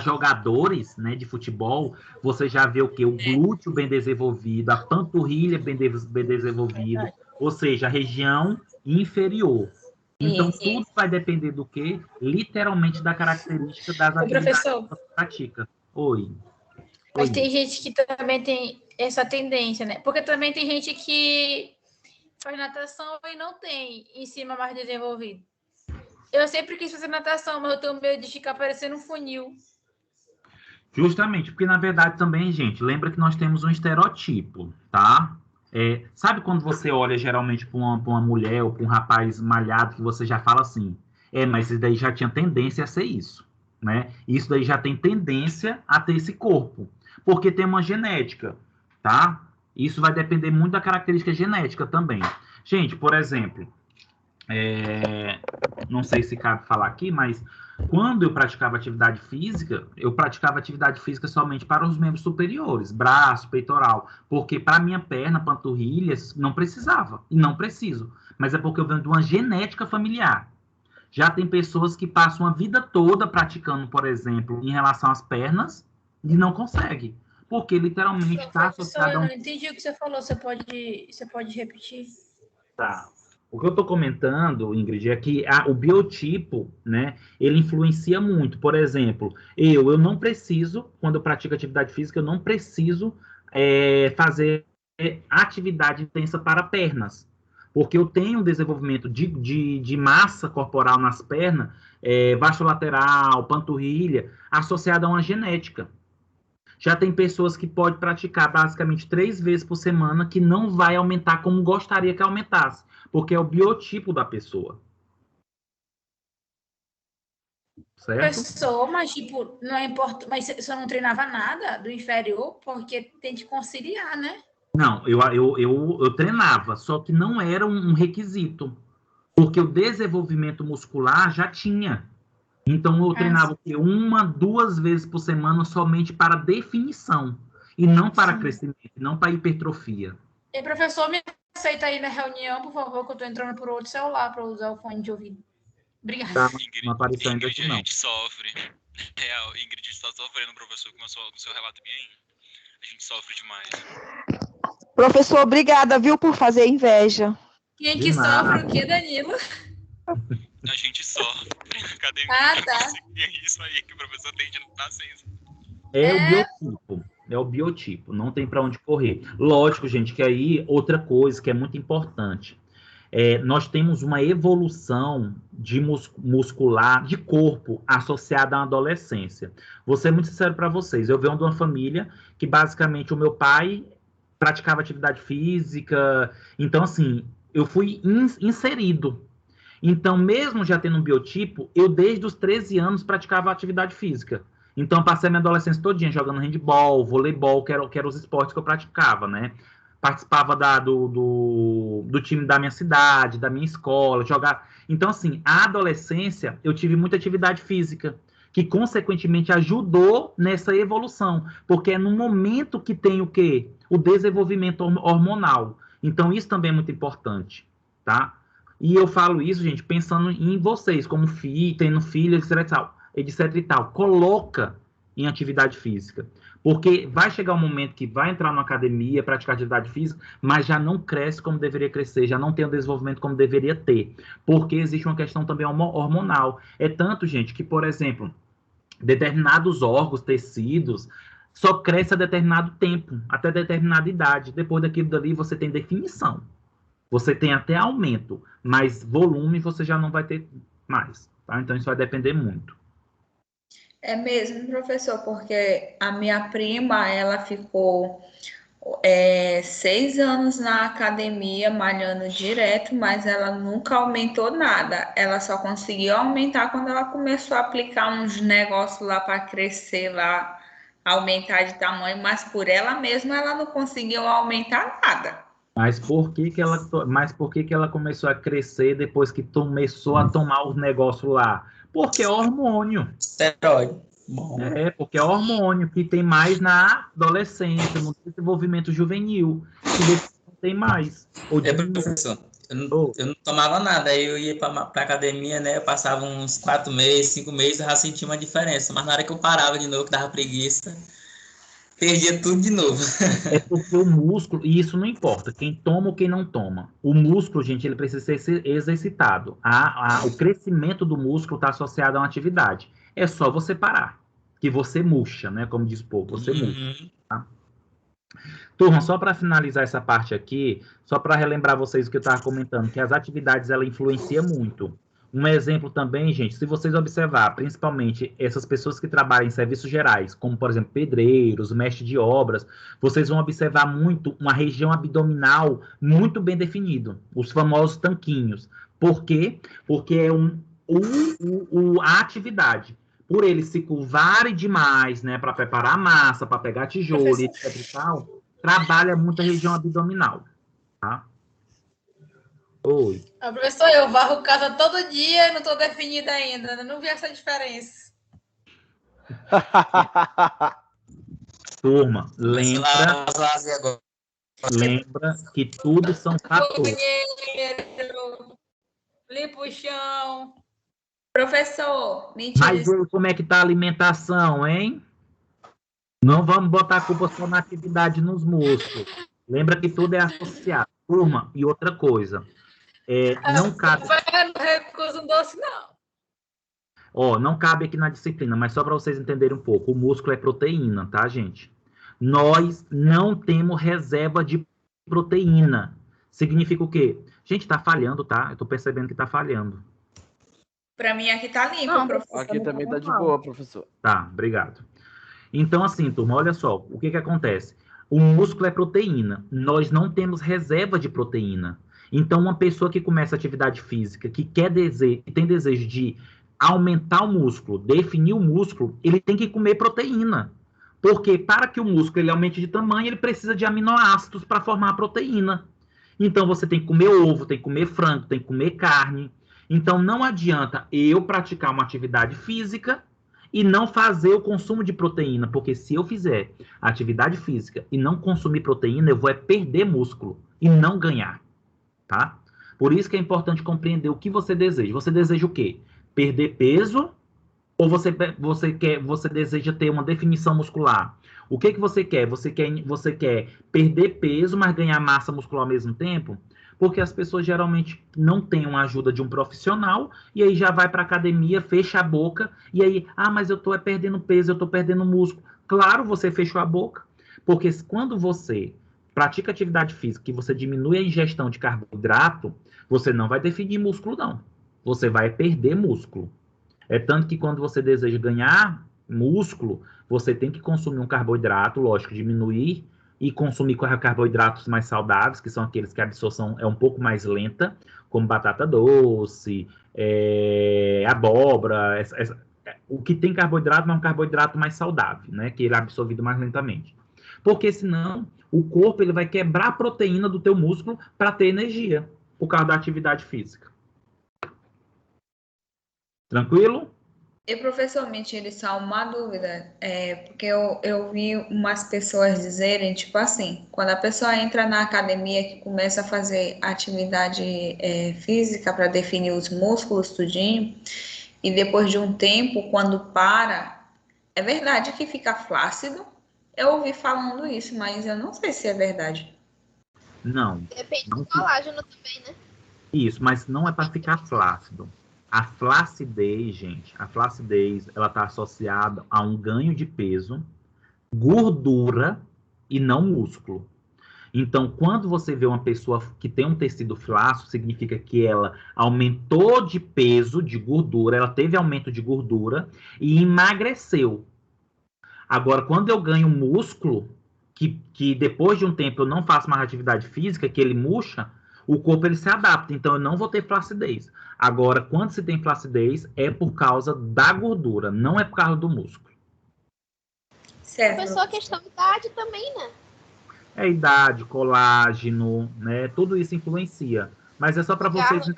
jogadores, né, de futebol, você já vê o quê? O glúteo bem desenvolvido, a panturrilha bem desenvolvida, ou seja, a região inferior. Então, tudo vai depender do quê? Literalmente da característica das atividades que você pratica. Oi. Mas tem gente que também tem essa tendência, né? Porque também tem gente que faz natação e não tem em cima mais desenvolvido. Eu sempre quis fazer natação, mas eu tenho medo de ficar parecendo um funil. Justamente, porque na verdade também, gente, lembra que nós temos um estereotipo, tá? Sabe quando você olha geralmente para uma mulher ou para um rapaz malhado que você já fala assim, mas isso daí já tinha tendência a ser isso, né? Isso daí já tem tendência a ter esse corpo, porque tem uma genética, tá? Isso vai depender muito da característica genética também. Gente, por exemplo, não sei se cabe falar aqui, mas quando eu praticava atividade física somente para os membros superiores, braço, peitoral, porque para minha perna, panturrilhas, não precisava, e não preciso, mas é porque eu venho de uma genética familiar. Já tem pessoas que passam a vida toda praticando, por exemplo, em relação às pernas, e não consegue, porque literalmente está associado a Eu não entendi o que você falou, você pode repetir? Tá. O que eu estou comentando, Ingrid, é que o biotipo, né, ele influencia muito. Por exemplo, eu não preciso, quando eu pratico atividade física, eu não preciso fazer atividade intensa para pernas, porque eu tenho um desenvolvimento de massa corporal nas pernas, vasculateral, panturrilha, associada a uma genética. Já tem pessoas que podem praticar basicamente 3 vezes por semana, que não vai aumentar como gostaria que aumentasse, porque é o biotipo da pessoa. Certo? Professor, mas tipo, não é importante, mas você não treinava nada do inferior, porque tem que conciliar, né? Não, eu treinava, só que não era um requisito, porque o desenvolvimento muscular já tinha. Então, eu treinava 1, 2 vezes por semana somente para definição, e não para crescimento, não para hipertrofia. E professor, me aceita aí na reunião, por favor, que eu estou entrando por outro celular para usar o fone de ouvido. Obrigada. Tá, não apareceu ainda Ingrid, aqui, não. a gente sofre. Real, Ingrid está sofrendo, professor, com o seu relato bem. A gente sofre demais. Professor, obrigada, viu, por fazer inveja. Quem que sofre o quê, Danilo? A gente sofre na academia. Tá. É isso aí que o professor tem de nascença. É o biotipo, não tem para onde correr. Lógico, gente, que aí outra coisa que é muito importante. Nós temos uma evolução de muscular, de corpo, associada à adolescência. Vou ser muito sincero para vocês, eu venho de uma família que basicamente o meu pai praticava atividade física, então assim, eu fui inserido. Então, mesmo já tendo um biotipo, eu desde os 13 anos praticava atividade física. Então, passei a minha adolescência todinha jogando handebol, voleibol, que eram os esportes que eu praticava, né? Participava do time da minha cidade, da minha escola, jogar. Então, assim, a adolescência, eu tive muita atividade física, que, consequentemente, ajudou nessa evolução, porque é no momento que tem o quê? O desenvolvimento hormonal. Então, isso também é muito importante, tá? E eu falo isso, gente, pensando em vocês, como tendo filho, etc e tal. Coloca em atividade física. Porque vai chegar um momento que vai entrar na academia, praticar atividade física, mas já não cresce como deveria crescer, já não tem o desenvolvimento como deveria ter. Porque existe uma questão também hormonal. É tanto, gente, que, por exemplo, determinados órgãos, tecidos, só cresce a determinado tempo, até determinada idade. Depois daquilo dali, você tem definição. Você tem até aumento, mas volume você já não vai ter mais, tá? Então, isso vai depender muito. É mesmo, professor, porque a minha prima, ela ficou 6 anos na academia, malhando direto, mas ela nunca aumentou nada. Ela só conseguiu aumentar quando ela começou a aplicar uns negócios lá para crescer lá, aumentar de tamanho, mas por ela mesma ela não conseguiu aumentar nada. Mas por que ela começou a crescer depois que começou a tomar os negócios lá? Porque é hormônio. Esteroide. Porque é hormônio que tem mais na adolescência, no desenvolvimento juvenil, que tem mais. Professor, eu não tomava nada, aí eu ia para academia, né? Eu passava uns 4 meses, 5 meses, eu já sentia uma diferença. Mas na hora que eu parava de novo, que dava preguiça, perdia tudo de novo. É porque o músculo, e isso não importa, quem toma ou quem não toma. O músculo, gente, ele precisa ser exercitado. O crescimento do músculo está associado a uma atividade. É só você parar, que você murcha, né? Como diz o povo, você murcha. Tá? Turma, só para finalizar essa parte aqui, só para relembrar vocês o que eu estava comentando, que as atividades, ela influenciam muito. Um exemplo também, gente, se vocês observar, principalmente essas pessoas que trabalham em serviços gerais, como, por exemplo, pedreiros, mestres de obras, vocês vão observar muito uma região abdominal muito bem definida, os famosos tanquinhos. Por quê? Porque é a atividade. Por eles se curvarem demais, né, para preparar a massa, para pegar tijolo, etc e tal, trabalha muito a região abdominal, tá? Oi. Professor, eu varro casa todo dia e não estou definida ainda. Eu não vi essa diferença. Turma, lembra que tudo são fatores. Limpa o chão. Professor, mentira. Mas como é que tá a alimentação, hein? Não vamos botar a culpa só na atividade nos músculos. Lembra que tudo é associado. Turma, e outra coisa. Não cabe. Não recuso um doce, não. Não cabe aqui na disciplina, mas só para vocês entenderem um pouco. O músculo é proteína, tá, gente? Nós não temos reserva de proteína. Significa o quê? Gente, tá falhando, tá? Eu tô percebendo que tá falhando. Para mim aqui tá limpo, professor. Aqui também tá de boa, professor. Tá, obrigado. Então, assim, turma, olha só, o que acontece? O músculo é proteína. Nós não temos reserva de proteína. Então, uma pessoa que começa atividade física, que tem desejo de aumentar o músculo, definir o músculo, ele tem que comer proteína. Porque para que o músculo ele aumente de tamanho, ele precisa de aminoácidos para formar a proteína. Então, você tem que comer ovo, tem que comer frango, tem que comer carne. Então, não adianta eu praticar uma atividade física e não fazer o consumo de proteína, porque se eu fizer atividade física e não consumir proteína, eu vou perder músculo e não ganhar, tá? Por isso que é importante compreender o que você deseja. Você deseja o quê? Perder peso ou você deseja ter uma definição muscular? O que você quer? Você quer perder peso, mas ganhar massa muscular ao mesmo tempo? Porque as pessoas geralmente não têm uma ajuda de um profissional, e aí já vai para a academia, fecha a boca, e aí, mas eu estou perdendo peso, eu estou perdendo músculo. Claro, você fechou a boca, porque quando você pratica atividade física e você diminui a ingestão de carboidrato, você não vai definir músculo, não. Você vai perder músculo. É tanto que quando você deseja ganhar músculo, você tem que consumir um carboidrato, lógico, diminuir e consumir carboidratos mais saudáveis, que são aqueles que a absorção é um pouco mais lenta, como batata doce, abóbora, o que tem carboidrato é um carboidrato mais saudável, né, que ele é absorvido mais lentamente. Porque senão o corpo ele vai quebrar a proteína do teu músculo para ter energia, por causa da atividade física. Tranquilo? E, professor, me tire só uma dúvida, porque eu vi umas pessoas dizerem, tipo assim, quando a pessoa entra na academia que começa a fazer atividade física para definir os músculos, tudinho, e depois de um tempo, quando para, é verdade que fica flácido? Eu ouvi falando isso, mas eu não sei se é verdade. Não. Depende do colágeno também, né? Isso, mas não é para ficar flácido. A flacidez, gente, ela está associada a um ganho de peso, gordura e não músculo. Então, quando você vê uma pessoa que tem um tecido flácido, significa que ela aumentou de peso, de gordura, ela teve aumento de gordura e emagreceu. Agora, quando eu ganho músculo, que depois de um tempo eu não faço mais atividade física, que ele murcha, o corpo ele se adapta, então eu não vou ter flacidez. Agora, quando se tem flacidez, é por causa da gordura, não é por causa do músculo. Certo. A pessoa, questão de idade também, né? É idade, colágeno, né? Tudo isso influencia. Mas é só para vocês... Ele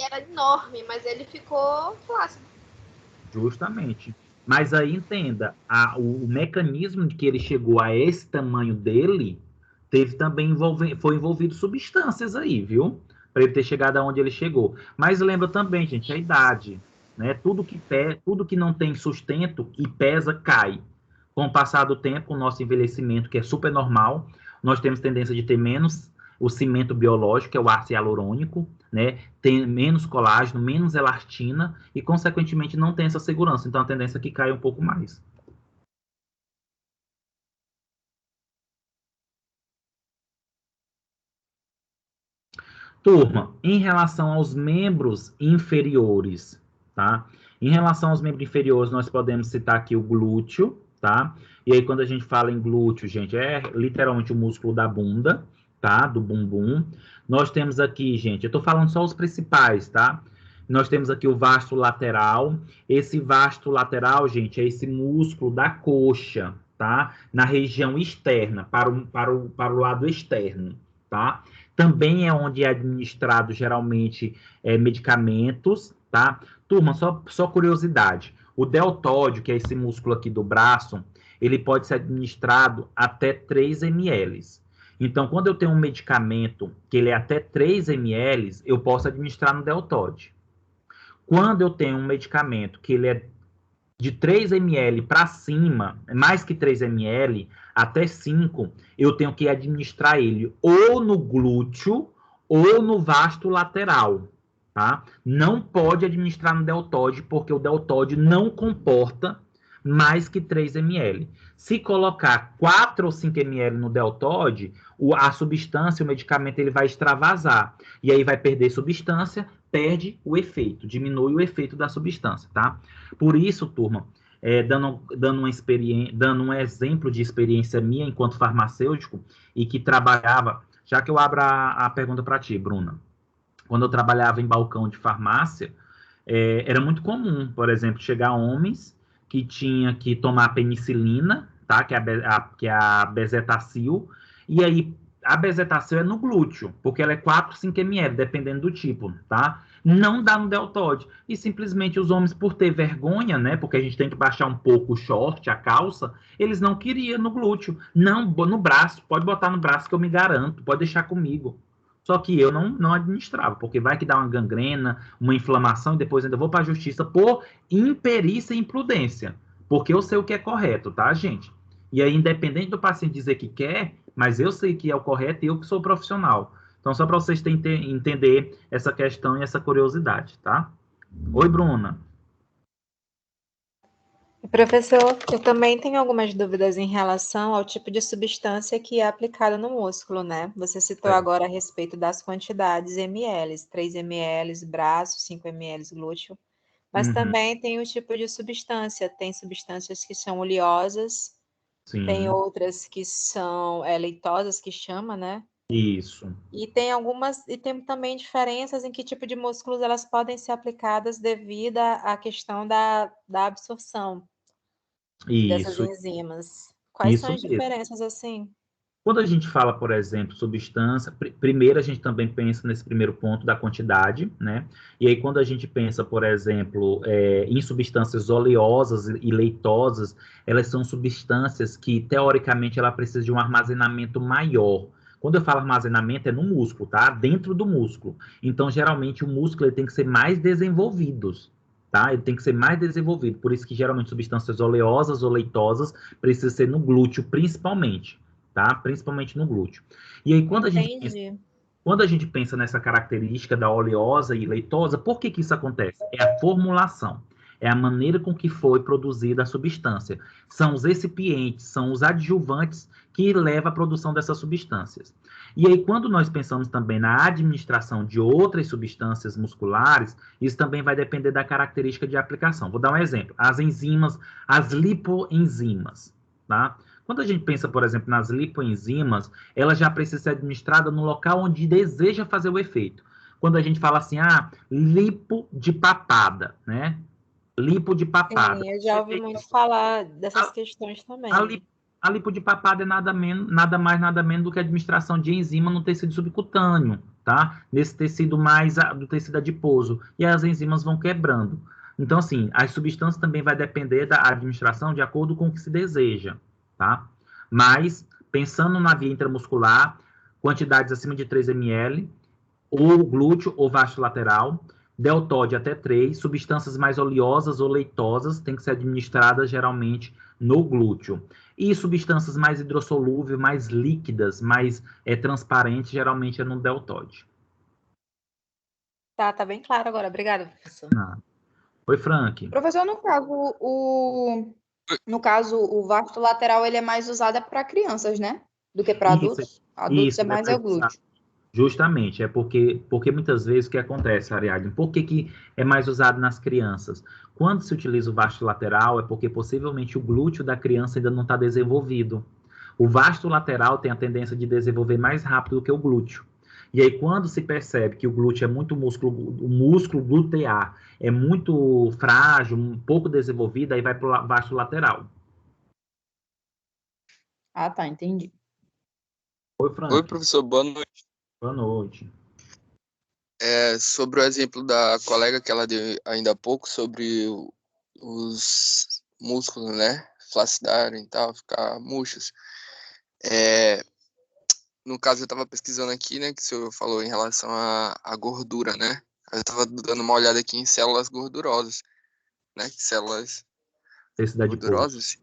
era enorme, mas ele ficou flácido. Justamente. Mas aí, entenda, o mecanismo de que ele chegou a esse tamanho dele, foi envolvido substâncias aí, viu? Para ele ter chegado aonde ele chegou. Mas lembra também, gente, a idade, né? Tudo que não tem sustento e pesa, cai. Com o passar do tempo, o nosso envelhecimento, que é super normal, nós temos tendência de ter menos o cimento biológico, que é o ácido hialurônico, né? Tem menos colágeno, menos elastina e, consequentemente, não tem essa segurança. Então, a tendência é que caia um pouco mais. Turma, em relação aos membros inferiores, tá? Em relação aos membros inferiores, nós podemos citar aqui o glúteo, tá? E aí, quando a gente fala em glúteo, gente, é literalmente o músculo da bunda, tá? Do bumbum. Nós temos aqui, gente, eu tô falando só os principais, tá? Nós temos aqui o vasto lateral. Esse vasto lateral, gente, é esse músculo da coxa, tá? Na região externa, para o lado externo, tá? Também é onde é administrado, geralmente, medicamentos, tá? Turma, só curiosidade. O deltóide, que é esse músculo aqui do braço, ele pode ser administrado até 3 ml. Então, quando eu tenho um medicamento que ele é até 3 ml, eu posso administrar no deltóide. Quando eu tenho um medicamento que ele é de 3 ml para cima, mais que 3 ml, até 5, eu tenho que administrar ele ou no glúteo ou no vasto lateral, tá? Não pode administrar no deltóide, porque o deltóide não comporta mais que 3 ml. Se colocar 4 ou 5 ml no deltóide, a substância, o medicamento, ele vai extravasar. E aí vai perder substância, perde o efeito, diminui o efeito da substância, tá? Por isso, turma, dando um exemplo de experiência minha enquanto farmacêutico e que trabalhava, já que eu abro a pergunta para ti, Bruna, quando eu trabalhava em balcão de farmácia, era muito comum, por exemplo, chegar homens que tinha que tomar penicilina, tá? Que é a bezetacil, e aí a bezetacil é no glúteo, porque ela é 4, 5 ml, dependendo do tipo, tá? Não dá no deltoide. E simplesmente os homens, por ter vergonha, né? Porque a gente tem que baixar um pouco o short, a calça, eles não queriam no glúteo. Não, no braço, pode botar no braço que eu me garanto, pode deixar comigo. Só que eu não administrava, porque vai que dá uma gangrena, uma inflamação, e depois ainda vou para a justiça por imperícia e imprudência. Porque eu sei o que é correto, tá, gente? E aí, independente do paciente dizer que quer, mas eu sei que é o correto e eu que sou profissional. Então, só para vocês entender essa questão e essa curiosidade, tá? Oi, Bruna. Professor, eu também tenho algumas dúvidas em relação ao tipo de substância que é aplicada no músculo, né? Você citou agora a respeito das quantidades ml, 3 ml braço, 5 ml glúteo, mas também tem o tipo de substância. Tem substâncias que são oleosas, tem outras que são leitosas, que chama, né? Isso. E tem também diferenças em que tipo de músculos elas podem ser aplicadas devido à questão da absorção dessas enzimas. Quais são as diferenças, assim? Quando a gente fala, por exemplo, substância, primeiro a gente também pensa nesse primeiro ponto da quantidade, né? E aí quando a gente pensa, por exemplo, em substâncias oleosas e leitosas, elas são substâncias que, teoricamente, ela precisa de um armazenamento maior. Quando eu falo armazenamento, é no músculo, tá? Dentro do músculo. Então, geralmente, o músculo ele tem que ser mais desenvolvido, tá? Ele tem que ser mais desenvolvido. Por isso que, geralmente, substâncias oleosas ou leitosas precisam ser no glúteo, principalmente, tá? Principalmente no glúteo. E aí, quando a gente pensa nessa característica da oleosa e leitosa, por que isso acontece? É a formulação. É a maneira com que foi produzida a substância. São os recipientes, são os adjuvantes que levam à produção dessas substâncias. E aí, quando nós pensamos também na administração de outras substâncias musculares, isso também vai depender da característica de aplicação. Vou dar um exemplo. As enzimas, as lipoenzimas, tá? Quando a gente pensa, por exemplo, nas lipoenzimas, ela já precisa ser administrada no local onde deseja fazer o efeito. Quando a gente fala assim, lipo de papada, né? Lipo de papada. Sim, eu já ouvi muito falar dessas questões também. A lipo de papada é nada mais, nada menos do que a administração de enzima no tecido subcutâneo, tá? Nesse tecido mais do tecido adiposo. E as enzimas vão quebrando. Então, assim, as substâncias também vai depender da administração de acordo com o que se deseja, tá? Mas, pensando na via intramuscular, quantidades acima de 3 ml, ou glúteo ou vasto lateral, deltoide até 3, substâncias mais oleosas ou leitosas têm que ser administradas geralmente no glúteo. E substâncias mais hidrossolúveis, mais líquidas, mais transparentes, geralmente é no deltoide. Tá bem claro agora. Obrigada, professor. Oi, Frank. Professor, no caso, o vasto lateral ele é mais usado para crianças, né? Do que para adultos. Adultos é mais o glúteo. Justamente, porque muitas vezes o que acontece, Ariadne? Por que é mais usado nas crianças? Quando se utiliza o vasto lateral, é porque possivelmente o glúteo da criança ainda não está desenvolvido. O vasto lateral tem a tendência de desenvolver mais rápido do que o glúteo. E aí, quando se percebe que o glúteo é muito o músculo glutear é muito frágil, um pouco desenvolvido, aí vai para o vasto lateral. Tá, entendi. Oi, Frank. Oi, professor, boa noite. Boa noite. Sobre o exemplo da colega que ela deu ainda há pouco, sobre os músculos, né, flacidarem e tal, ficar murchos. No caso, eu estava pesquisando aqui, né, que o senhor falou em relação à gordura, né? Eu estava dando uma olhada aqui em células gordurosas, né, células gordurosas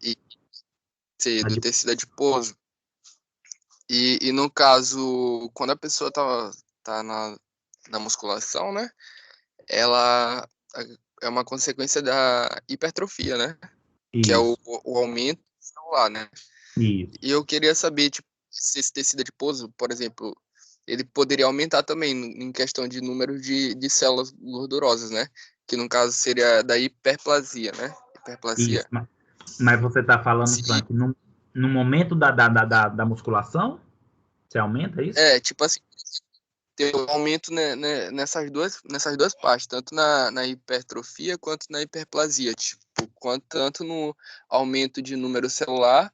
do tecido adiposo. E no caso, quando a pessoa tá na musculação, né, ela é uma consequência da hipertrofia, né? Isso. Que é o aumento celular, né? Isso. E eu queria saber, tipo, se esse tecido adiposo, por exemplo, ele poderia aumentar também em questão de número de células gordurosas, né? Que no caso seria da hiperplasia, né? hiperplasia. Isso, mas você está falando, Frank, no momento da musculação? Você aumenta isso? Tipo assim, tem um aumento, né, nessas duas partes, tanto na hipertrofia quanto na hiperplasia, tipo, tanto no aumento de número celular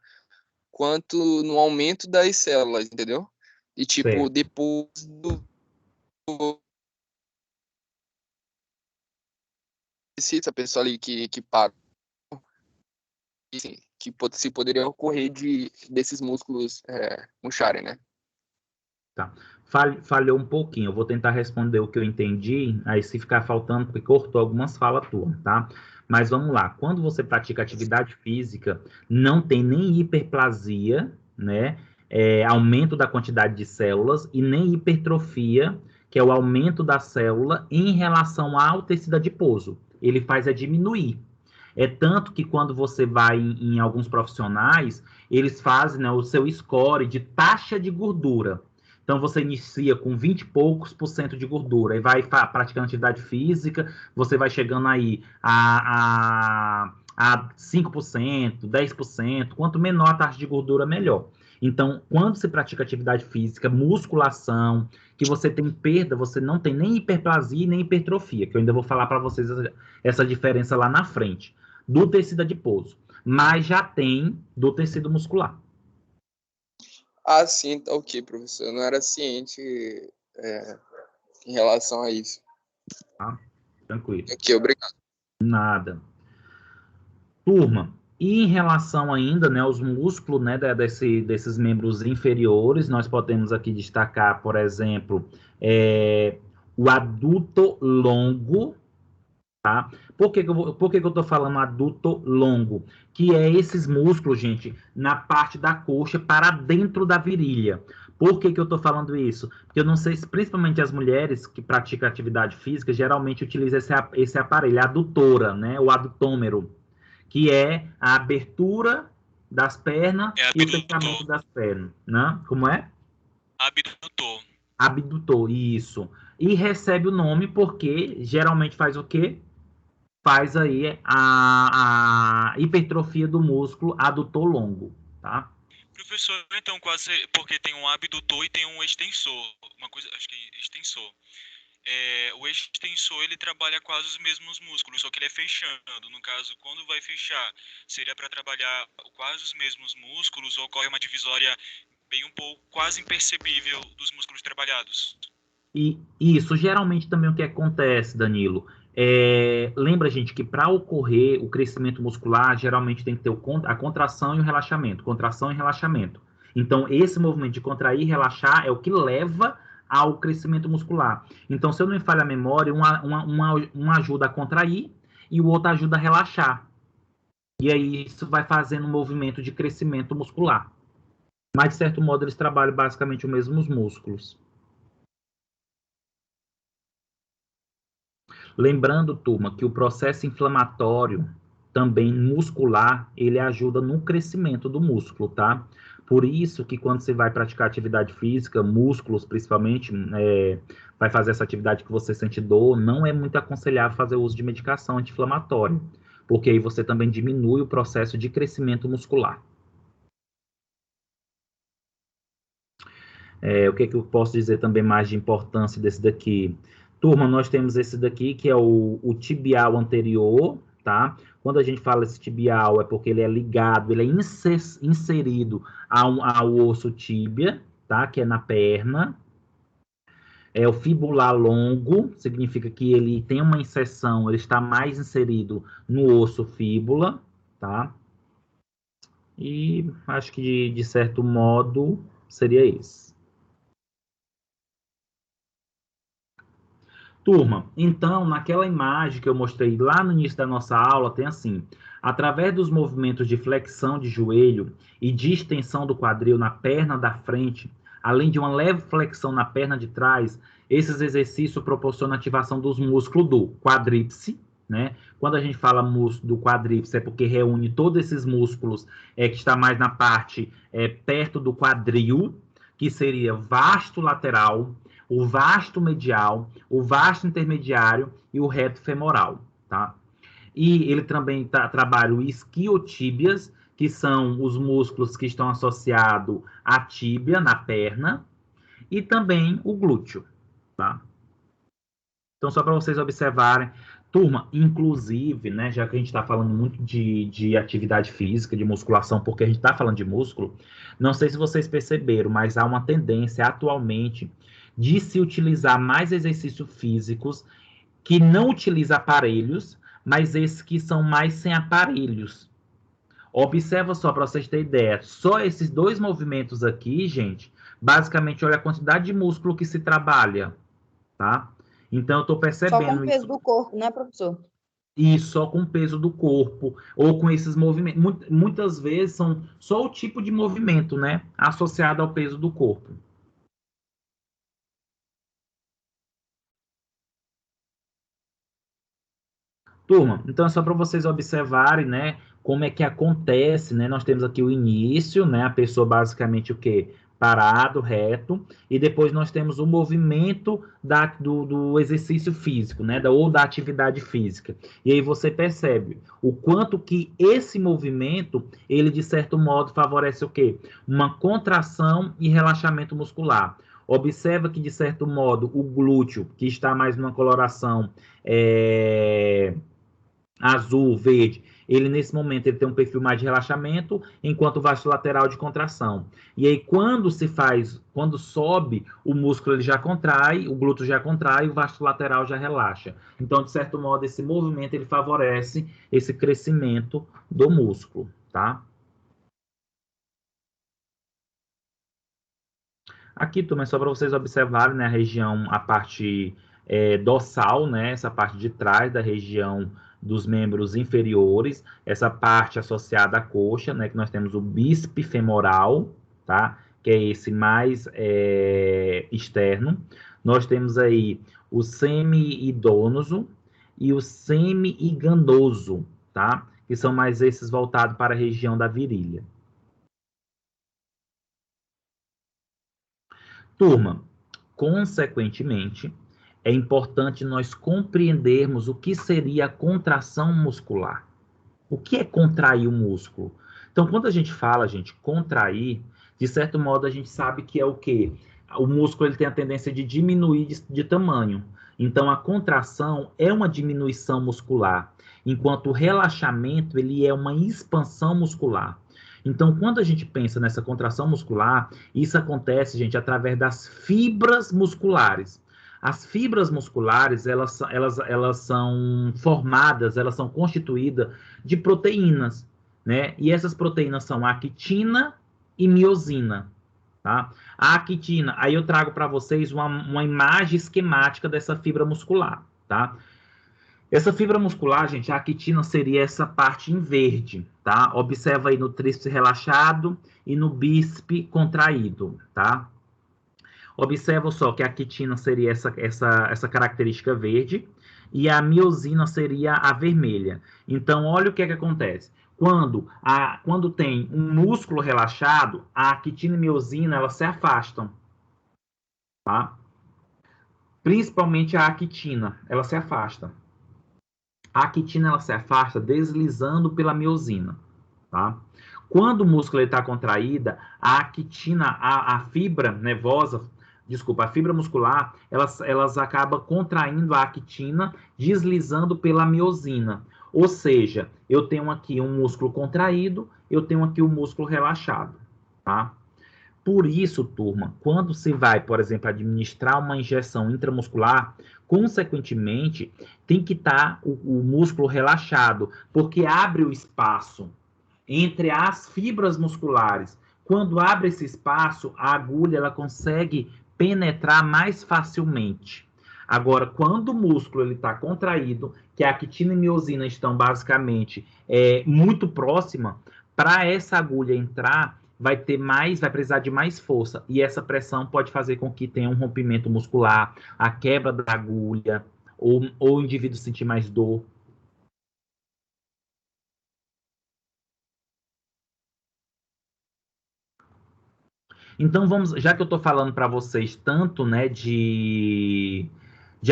quanto no aumento das células, entendeu? E tipo, certo. depois essa pessoa ali que para, que se poderia ocorrer desses músculos murcharem, né? Tá. Falhou um pouquinho, eu vou tentar responder o que eu entendi, aí se ficar faltando, porque cortou algumas falas tuas, tá? Mas vamos lá, quando você pratica atividade física, não tem nem hiperplasia, né? Aumento da quantidade de células, e nem hipertrofia, que é o aumento da célula em relação ao tecido adiposo. Ele faz diminuir. É tanto que quando você vai em alguns profissionais, eles fazem, né, o seu score de taxa de gordura. Então, você inicia com 20 e poucos % de gordura, e vai praticando atividade física, você vai chegando aí a 5%, 10%, quanto menor a taxa de gordura, melhor. Então, quando você pratica atividade física, musculação, que você tem perda, você não tem nem hiperplasia nem hipertrofia, que eu ainda vou falar para vocês essa diferença lá na frente, do tecido adiposo, mas já tem do tecido muscular. Ah, sim, tá ok, professor. Eu não era ciente em relação a isso. Tá? Tranquilo. Ok, obrigado. Nada. Turma, e em relação ainda, né, aos músculos, né, desses membros inferiores, nós podemos aqui destacar, por exemplo, o adduto longo, tá? Por que eu tô falando adduto longo? Que é esses músculos, gente, na parte da coxa para dentro da virilha. Por que eu tô falando isso? Porque eu não sei se, principalmente as mulheres que praticam atividade física, geralmente utilizam esse aparelho, a adutora, né? O adutômero, que é a abertura das pernas e o fechamento das pernas, né? Como é? Abdutor. Abdutor, isso. E recebe o nome porque geralmente faz o quê? Faz aí a hipertrofia do músculo adutor longo, tá? Professor, então, quase porque tem um abdutor e tem um extensor. Uma coisa, acho que é extensor. O extensor, ele trabalha quase os mesmos músculos, só que ele é fechando. No caso, quando vai fechar, seria para trabalhar quase os mesmos músculos, ou ocorre uma divisória bem um pouco, quase imperceptível dos músculos trabalhados. E isso, geralmente também o que acontece, Danilo, lembra, gente, que para ocorrer o crescimento muscular, geralmente tem que ter a contração e o relaxamento, contração e relaxamento. Então, esse movimento de contrair e relaxar é o que leva ao crescimento muscular. Então, se eu não me falha a memória, um ajuda a contrair e o outro ajuda a relaxar. E aí, isso vai fazendo um movimento de crescimento muscular. Mas, de certo modo, eles trabalham basicamente os mesmos músculos. Lembrando, turma, que o processo inflamatório, também muscular, ele ajuda no crescimento do músculo, tá? Por isso que quando você vai praticar atividade física, músculos principalmente, vai fazer essa atividade que você sente dor, não é muito aconselhável fazer uso de medicação anti-inflamatória, porque aí você também diminui o processo de crescimento muscular. O que eu posso dizer também mais de importância desse daqui? Turma, nós temos esse daqui, que é o tibial anterior, tá? Quando a gente fala esse tibial, é porque ele é ligado, ele é inserido ao osso tíbia, tá? Que é na perna. O fibular longo, significa que ele tem uma inserção, ele está mais inserido no osso fíbula, tá? E acho que, de certo modo, seria esse. Turma, então, naquela imagem que eu mostrei lá no início da nossa aula, tem assim, através dos movimentos de flexão de joelho e de extensão do quadril na perna da frente, além de uma leve flexão na perna de trás, esses exercícios proporcionam ativação dos músculos do quadríceps, né? Quando a gente fala músculo do quadríceps, é porque reúne todos esses músculos que está mais na parte perto do quadril, que seria vasto lateral, o vasto medial, o vasto intermediário e o reto femoral, tá? E ele também trabalha o isquiotíbias, que são os músculos que estão associados à tíbia, na perna, e também o glúteo, tá? Então, só para vocês observarem, turma, inclusive, né, já que a gente está falando muito de atividade física, de musculação, porque a gente está falando de músculo, não sei se vocês perceberam, mas há uma tendência atualmente de se utilizar mais exercícios físicos que não utilizam aparelhos, mas esses que são mais sem aparelhos. Observa só, para vocês terem ideia, só esses dois movimentos aqui, gente, basicamente, olha a quantidade de músculo que se trabalha, tá? Então, eu estou percebendo... Só com o peso do corpo, né, professor? E só com o peso do corpo, ou com esses movimentos. Muitas vezes são só o tipo de movimento, né, associado ao peso do corpo. Turma, então é só para vocês observarem, né, como é que acontece, né? Nós temos aqui o início, né, a pessoa basicamente o quê? Parado, reto, e depois nós temos o movimento do exercício físico, né, ou da atividade física. E aí você percebe o quanto que esse movimento, ele de certo modo favorece o quê? Uma contração e relaxamento muscular. Observa que de certo modo o glúteo, que está mais numa coloração azul, verde, ele nesse momento ele tem um perfil mais de relaxamento, enquanto o vasto lateral de contração. E aí quando sobe, o músculo ele já contrai, o glúteo já contrai, o vasto lateral já relaxa. Então, de certo modo, esse movimento ele favorece esse crescimento do músculo, tá? Aqui, turma, é só para vocês observarem, né, a região, a parte dorsal, né, essa parte de trás da região dos membros inferiores, essa parte associada à coxa, né, que nós temos o bíceps femoral, tá, que é esse mais externo. Nós temos aí o semi-idônoso e o semi-iganoso, tá, que são mais esses voltados para a região da virilha. Turma, consequentemente, é importante nós compreendermos o que seria a contração muscular. O que é contrair o músculo? Então, quando a gente fala, gente, contrair, de certo modo a gente sabe que é o quê? O músculo ele tem a tendência de diminuir de tamanho. Então, a contração é uma diminuição muscular, enquanto o relaxamento ele é uma expansão muscular. Então, quando a gente pensa nessa contração muscular, isso acontece, gente, através das fibras musculares. As fibras musculares, elas são formadas, elas são constituídas de proteínas, né? E essas proteínas são actina e miosina, tá? A actina, aí eu trago para vocês uma imagem esquemática dessa fibra muscular, tá? Essa fibra muscular, gente, a actina seria essa parte em verde, tá? Observa aí no tríceps relaxado e no bíceps contraído, tá? Observa só que a actina seria essa característica verde e a miosina seria a vermelha. Então, olha o que é que acontece. Quando tem um músculo relaxado, a actina e miosina, elas se afastam, tá? Principalmente a actina, ela se afasta. A actina ela se afasta deslizando pela miosina, tá? Quando o músculo está contraída, a actina, a fibra nervosa, a fibra muscular, elas acabam contraindo a actina, deslizando pela miosina. Ou seja, eu tenho aqui um músculo contraído, eu tenho aqui um músculo relaxado, tá? Por isso, turma, quando se vai, por exemplo, administrar uma injeção intramuscular, consequentemente, tem que estar o músculo relaxado, porque abre o espaço entre as fibras musculares. Quando abre esse espaço, a agulha ela consegue penetrar mais facilmente. Agora, quando o músculo está contraído, que a actina e miosina estão basicamente muito próxima, para essa agulha entrar, vai precisar de mais força, e essa pressão pode fazer com que tenha um rompimento muscular, a quebra da agulha, ou o indivíduo sentir mais dor. Então, já que eu estou falando para vocês tanto, né, de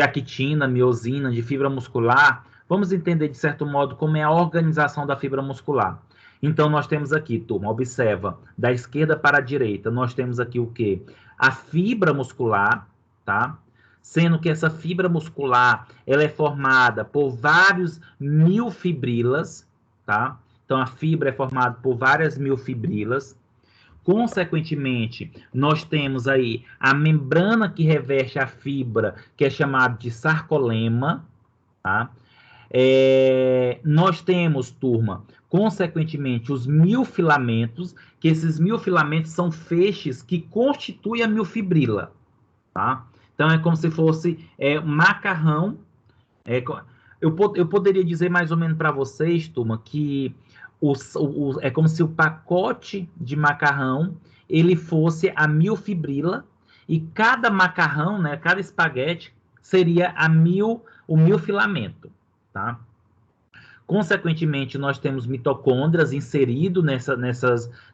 actina, miosina, de fibra muscular, Vamos entender, de certo modo, como é a organização da fibra muscular. Então, nós temos aqui, turma, observa, da esquerda para a direita, nós temos aqui o quê? A fibra muscular, tá? Sendo que essa fibra muscular, ela é formada por vários miofibrilas, tá? Então, a fibra é formada por várias miofibrilas. Consequentemente, nós temos aí a membrana que reveste a fibra, que é chamada de sarcolema, tá? Nós temos, turma, consequentemente, os miofilamentos, que esses miofilamentos são feixes que constituem a miofibrila, tá? Então, é como se fosse macarrão. Eu poderia dizer mais ou menos para vocês, turma, que é como se o pacote de macarrão ele fosse a miofibrila e cada macarrão, né, cada espaguete seria o miofilamento, tá? Consequentemente, nós temos mitocôndrias inseridos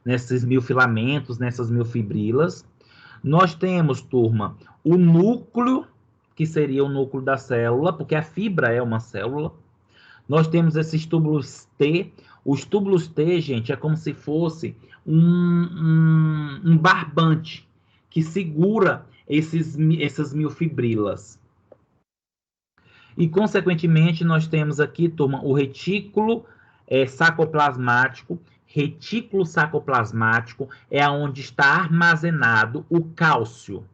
nesses miofilamentos, nessas miofibrilas. Nós temos, turma, o núcleo, que seria o núcleo da célula, porque a fibra é uma célula. Nós temos esses túbulos T. Os túbulos T, gente, é como se fosse um barbante que segura essas miofibrilas. E, consequentemente, nós temos aqui, turma, o retículo sacoplasmático. Retículo sacoplasmático é onde está armazenado o cálcio.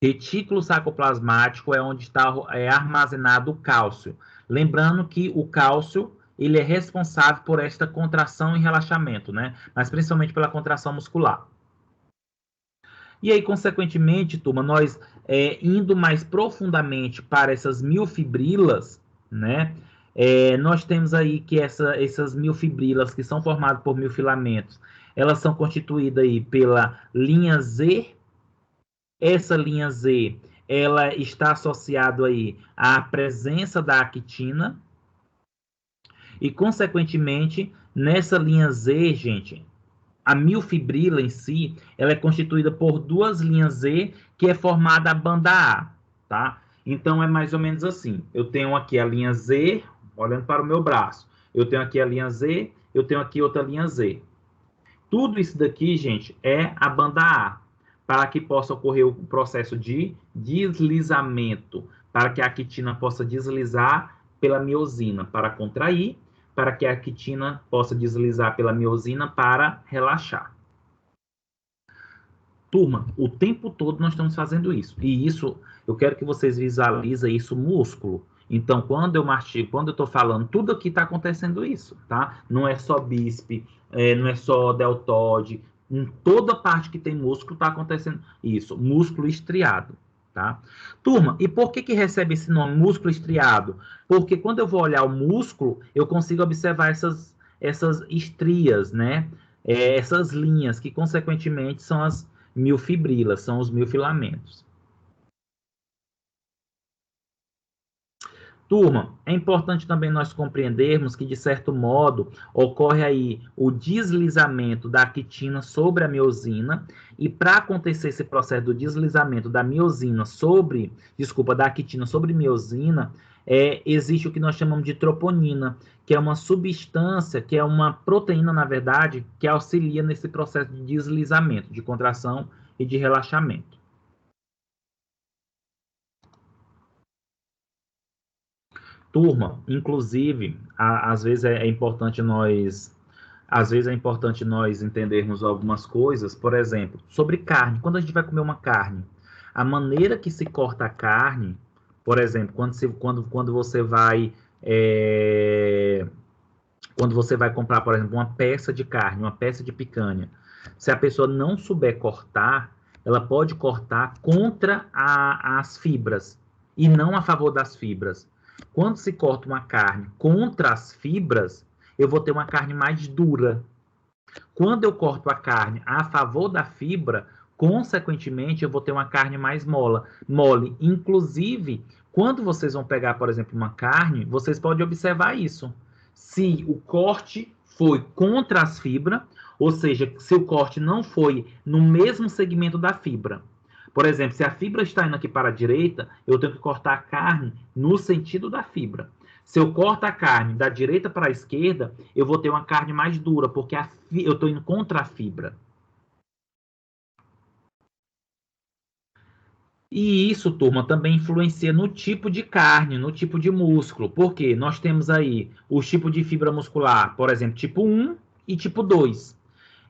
Retículo sacoplasmático é onde está armazenado o cálcio. Lembrando que o cálcio ele é responsável por esta contração e relaxamento, né? Mas principalmente pela contração muscular. E aí, consequentemente, turma, nós indo mais profundamente para essas miofibrilas, né? Nós temos aí que essas miofibrilas, que são formadas por miofilamentos, elas são constituídas aí pela linha Z. Essa linha Z, ela está associada aí à presença da actina. E, consequentemente, nessa linha Z, gente, a miofibrila em si, ela é constituída por duas linhas Z, que é formada a banda A, tá? Então, é mais ou menos assim. Eu tenho aqui a linha Z, olhando para o meu braço. Eu tenho aqui a linha Z, eu tenho aqui outra linha Z. Tudo isso daqui, gente, é a banda A, para que possa ocorrer o processo de deslizamento, para que a actina possa deslizar pela miosina para contrair, para que a actina possa deslizar pela miosina para relaxar. Turma, o tempo todo nós estamos fazendo isso. E isso, eu quero que vocês visualizem isso músculo. Então, quando eu mastigo, quando eu estou falando, tudo aqui está acontecendo isso, tá? Não é só bíceps, não é só deltoide. Em toda parte que tem músculo está acontecendo isso. Músculo estriado, tá? Turma, e por que recebe esse nome, músculo estriado? Porque quando eu vou olhar o músculo, eu consigo observar essas estrias, né? Essas linhas, que consequentemente são as miofibrilas, são os miofilamentos. Turma, é importante também nós compreendermos que, de certo modo, ocorre aí o deslizamento da actina sobre a miosina, e para acontecer esse processo do deslizamento da miosina da actina sobre miosina, existe o que nós chamamos de troponina, que é uma substância, que é uma proteína, na verdade, que auxilia nesse processo de deslizamento, de contração e de relaxamento. Turma, inclusive, às vezes é importante nós entendermos algumas coisas, por exemplo, sobre carne. Quando a gente vai comer uma carne, a maneira que se corta a carne, por exemplo, quando você vai comprar, por exemplo, uma peça de carne, uma peça de picanha, se a pessoa não souber cortar, ela pode cortar contra as fibras e não a favor das fibras. Quando se corta uma carne contra as fibras, eu vou ter uma carne mais dura. Quando eu corto a carne a favor da fibra, consequentemente, eu vou ter uma carne mais mole. Inclusive, quando vocês vão pegar, por exemplo, uma carne, vocês podem observar isso. Se o corte foi contra as fibras, ou seja, se o corte não foi no mesmo segmento da fibra. Por exemplo, se a fibra está indo aqui para a direita, eu tenho que cortar a carne no sentido da fibra. Se eu corto a carne da direita para a esquerda, eu vou ter uma carne mais dura, porque eu estou indo contra a fibra. E isso, turma, também influencia no tipo de carne, no tipo de músculo. Porque nós temos aí os tipos de fibra muscular, por exemplo, tipo 1 e tipo 2.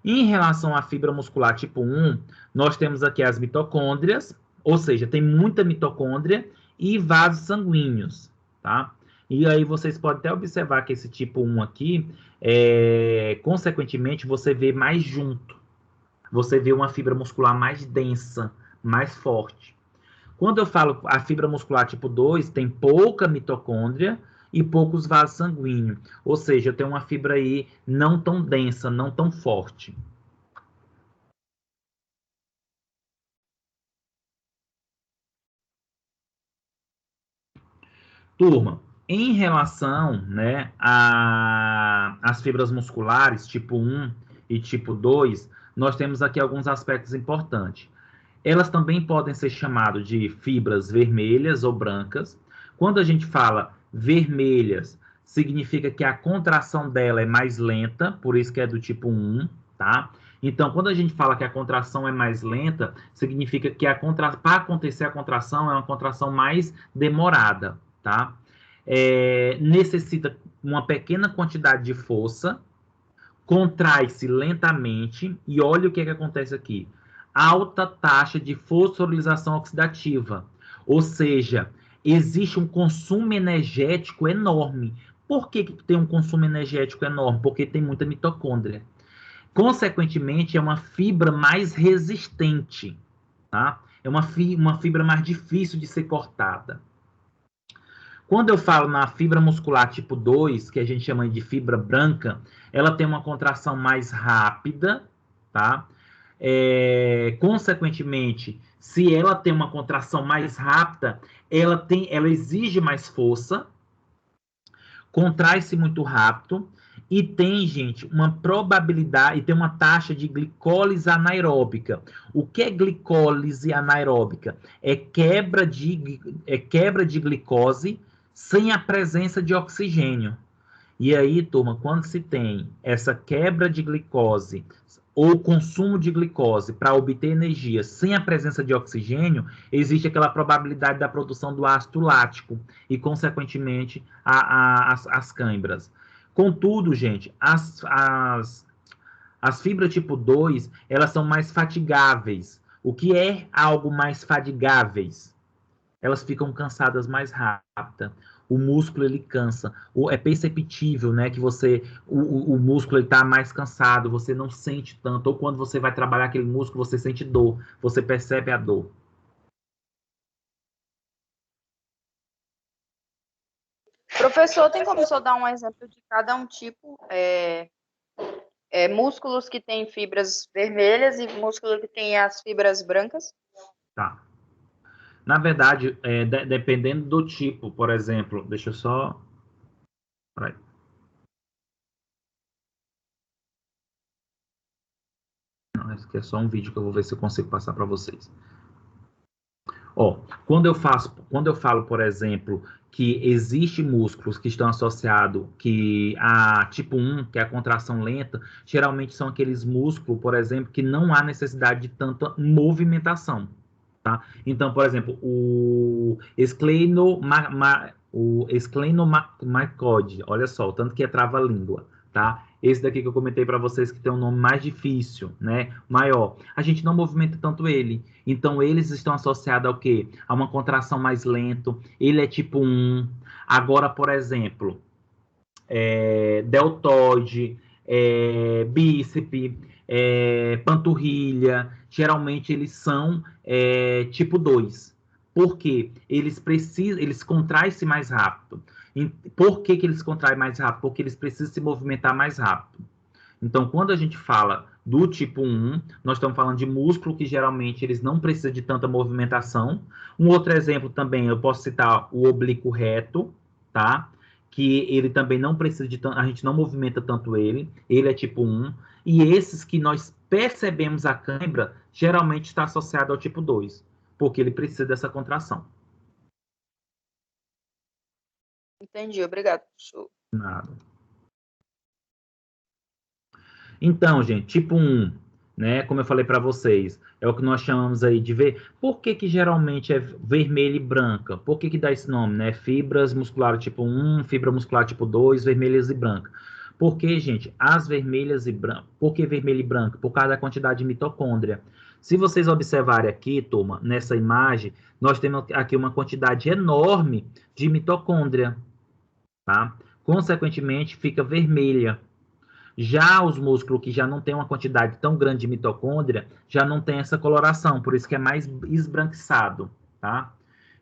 Em relação à fibra muscular tipo 1, nós temos aqui as mitocôndrias, ou seja, tem muita mitocôndria e vasos sanguíneos, tá? E aí vocês podem até observar que esse tipo 1 aqui, consequentemente, você vê mais junto. Você vê uma fibra muscular mais densa, mais forte. Quando eu falo a fibra muscular tipo 2, tem pouca mitocôndria e poucos vasos sanguíneos. Ou seja, eu tenho uma fibra aí não tão densa, não tão forte. Turma, em relação, né, às fibras musculares tipo 1 e tipo 2, nós temos aqui alguns aspectos importantes. Elas também podem ser chamadas de fibras vermelhas ou brancas. Quando a gente fala vermelhas, significa que a contração dela é mais lenta, por isso que é do tipo 1, tá? Então, quando a gente fala que a contração é mais lenta, significa que para acontecer a contração é uma contração mais demorada, tá? Necessita uma pequena quantidade de força, contrai-se lentamente, e olha o que acontece aqui. Alta taxa de fosforilização oxidativa, ou seja, existe um consumo energético enorme. Por que tem um consumo energético enorme? Porque tem muita mitocôndria. Consequentemente, é uma fibra mais resistente, tá? É uma fibra mais difícil de ser cortada. Quando eu falo na fibra muscular tipo 2, que a gente chama de fibra branca, ela tem uma contração mais rápida, tá? Consequentemente, se ela tem uma contração mais rápida, ela exige mais força, contrai-se muito rápido e tem, gente, uma probabilidade, e tem uma taxa de glicólise anaeróbica. O que é glicólise anaeróbica? É quebra de glicose sem a presença de oxigênio. E aí, turma, quando se tem essa quebra de glicose ou consumo de glicose para obter energia sem a presença de oxigênio, existe aquela probabilidade da produção do ácido lático e, consequentemente, as câimbras. Contudo, gente, as fibras tipo 2, elas são mais fatigáveis. O que é algo mais fatigáveis? Elas ficam cansadas mais rápido. O músculo, ele cansa. É perceptível, né, que o músculo está mais cansado, você não sente tanto. Ou quando você vai trabalhar aquele músculo, você sente dor, você percebe a dor. Professor, tem como só dar um exemplo de cada um tipo? Músculos que têm fibras vermelhas e músculo que tem as fibras brancas? Tá. Na verdade, dependendo do tipo, por exemplo, deixa eu só... Peraí. Não, esse aqui é só um vídeo que eu vou ver se eu consigo passar para vocês. Quando eu falo, por exemplo, que existem músculos que estão associados a tipo 1, que é a contração lenta, geralmente são aqueles músculos, por exemplo, que não há necessidade de tanta movimentação. Tá? Então, por exemplo, o esclenomacode, olha só, o tanto que é trava-língua, tá? Esse daqui que eu comentei para vocês que tem um nome mais difícil, né? Maior. A gente não movimenta tanto ele. Então, eles estão associados ao quê? A uma contração mais lento. Ele é tipo 1. Agora, por exemplo, deltoide, bíceps, panturrilha, geralmente eles são tipo 2. Por quê? Eles contraem-se mais rápido. Por que eles contraem mais rápido? Porque eles precisam se movimentar mais rápido. Então, quando a gente fala do tipo 1, nós estamos falando de músculo que geralmente eles não precisam de tanta movimentação. Um outro exemplo também, eu posso citar o oblíquo reto, tá? Que ele também não precisa de tanto, a gente não movimenta tanto ele é tipo 1. E esses que nós percebemos a cãibra, geralmente está associado ao tipo 2, porque ele precisa dessa contração. Entendi, obrigado, professor. Nada. Então, gente, tipo 1, né? Como eu falei para vocês, é o que nós chamamos aí de ver. Por que que geralmente é vermelha e branca? Por que que dá esse nome, né? Fibras musculares tipo 1, fibra muscular tipo 2, vermelhas e branca. Por que, gente? As vermelhas e branca. Por que vermelha e branca? Por causa da quantidade de mitocôndria. Se vocês observarem aqui, turma, nessa imagem, nós temos aqui uma quantidade enorme de mitocôndria, tá? Consequentemente, fica vermelha. Já os músculos que já não tem uma quantidade tão grande de mitocôndria, já não tem essa coloração, por isso que é mais esbranquiçado, tá?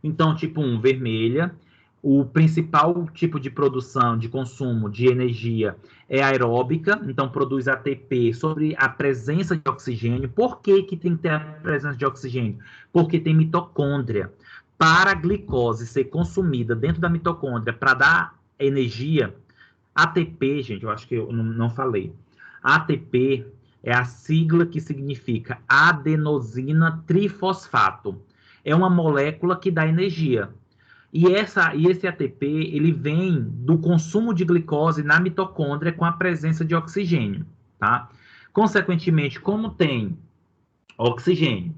Então, tipo 1, vermelha. O principal tipo de produção, de consumo de energia é aeróbica, então produz ATP sobre a presença de oxigênio. Por que que tem que ter a presença de oxigênio? Porque tem mitocôndria. Para a glicose ser consumida dentro da mitocôndria para dar energia, ATP, gente, eu acho que eu não falei. ATP é a sigla que significa adenosina trifosfato. É uma molécula que dá energia. E esse ATP, ele vem do consumo de glicose na mitocôndria com a presença de oxigênio, tá? Consequentemente, como tem oxigênio,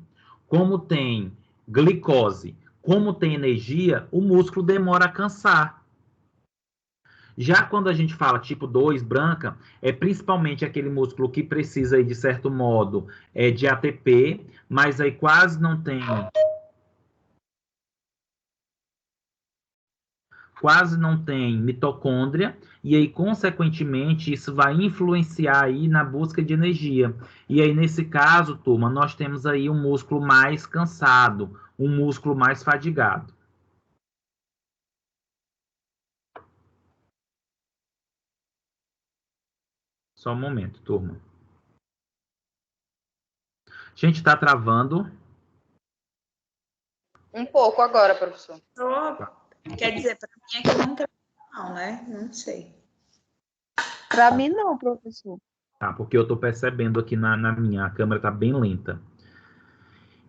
como tem glicose, como tem energia, o músculo demora a cansar. Já quando a gente fala tipo 2, branca, é principalmente aquele músculo que precisa, aí, de certo modo, de ATP, mas aí quase não tem mitocôndria, e aí, consequentemente, isso vai influenciar aí na busca de energia. E aí, nesse caso, turma, nós temos aí um músculo mais cansado, um músculo mais fadigado. Só um momento, turma. Gente, tá travando. Um pouco agora, professor. Quer dizer, para mim é que não tá, não, né? Não sei. Para mim não, professor. Tá, porque eu tô percebendo aqui na minha, a câmera tá bem lenta.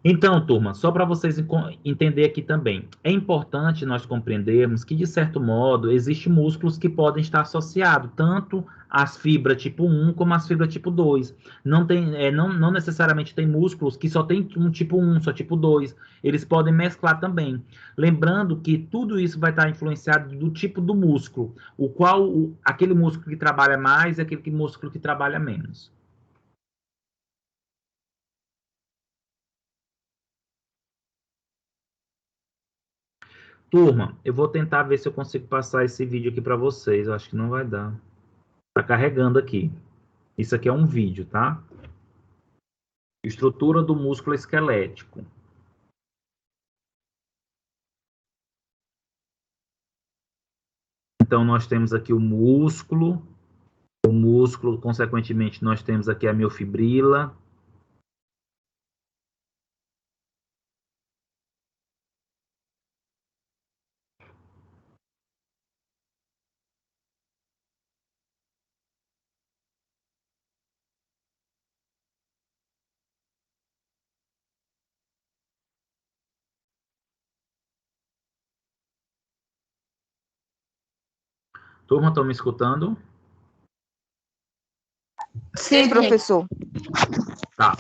Então, turma, só para vocês entenderem aqui também, é importante nós compreendermos que, de certo modo, existem músculos que podem estar associados tanto às fibras tipo 1 como às fibras tipo 2. Não necessariamente tem músculos que só tem um tipo 1, só tipo 2. Eles podem mesclar também. Lembrando que tudo isso vai estar influenciado do tipo do músculo, aquele músculo que trabalha mais e aquele músculo que trabalha menos. Turma, eu vou tentar ver se eu consigo passar esse vídeo aqui para vocês. Eu acho que não vai dar. Tá carregando aqui. Isso aqui é um vídeo, tá? Estrutura do músculo esquelético. Então, nós temos aqui o músculo, consequentemente, nós temos aqui a miofibrila. Turma, estão me escutando? Sim, professor. Tá,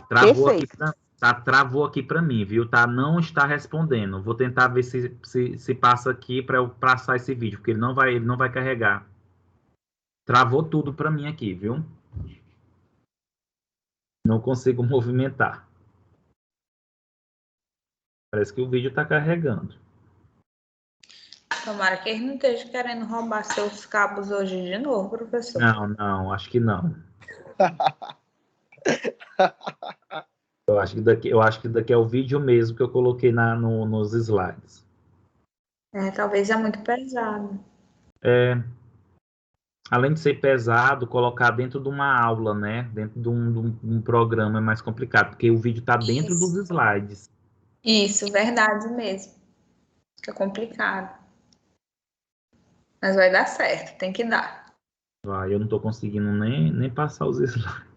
travou aqui para mim, viu? Tá, não está respondendo. Vou tentar ver se passa aqui para eu passar esse vídeo, porque ele não vai carregar. Travou tudo para mim aqui, viu? Não consigo movimentar. Parece que o vídeo está carregando. Tomara que ele não esteja querendo roubar seus cabos hoje de novo, professor. Não, acho que não. Eu acho que daqui é o vídeo mesmo que eu coloquei nos slides. Talvez é muito pesado. Além de ser pesado, colocar dentro de uma aula, né? Dentro de um programa é mais complicado, porque o vídeo está dentro dos slides. Isso, verdade mesmo. Fica complicado. Mas vai dar certo, tem que dar. Eu não estou conseguindo nem passar os slides.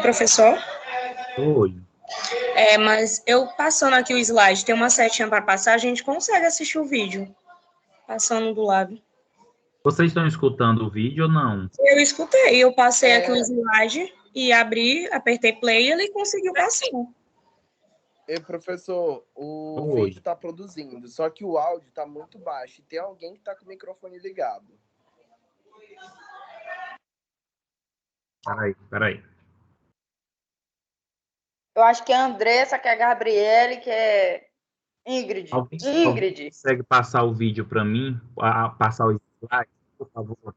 Professor? Oi. Mas eu passando aqui o slide, tem uma setinha para passar, a gente consegue assistir o vídeo. Passando do lado. Vocês estão escutando o vídeo ou não? Eu escutei, eu passei aqui o slide e abri, apertei play e ele conseguiu passar. Professor, o vídeo está produzindo, só que o áudio está muito baixo. E tem alguém que está com o microfone ligado. Peraí. Eu acho que é a Andressa, que é a Gabriele, que é Ingrid. Alguém consegue passar o vídeo para mim? Passar o slide, por favor?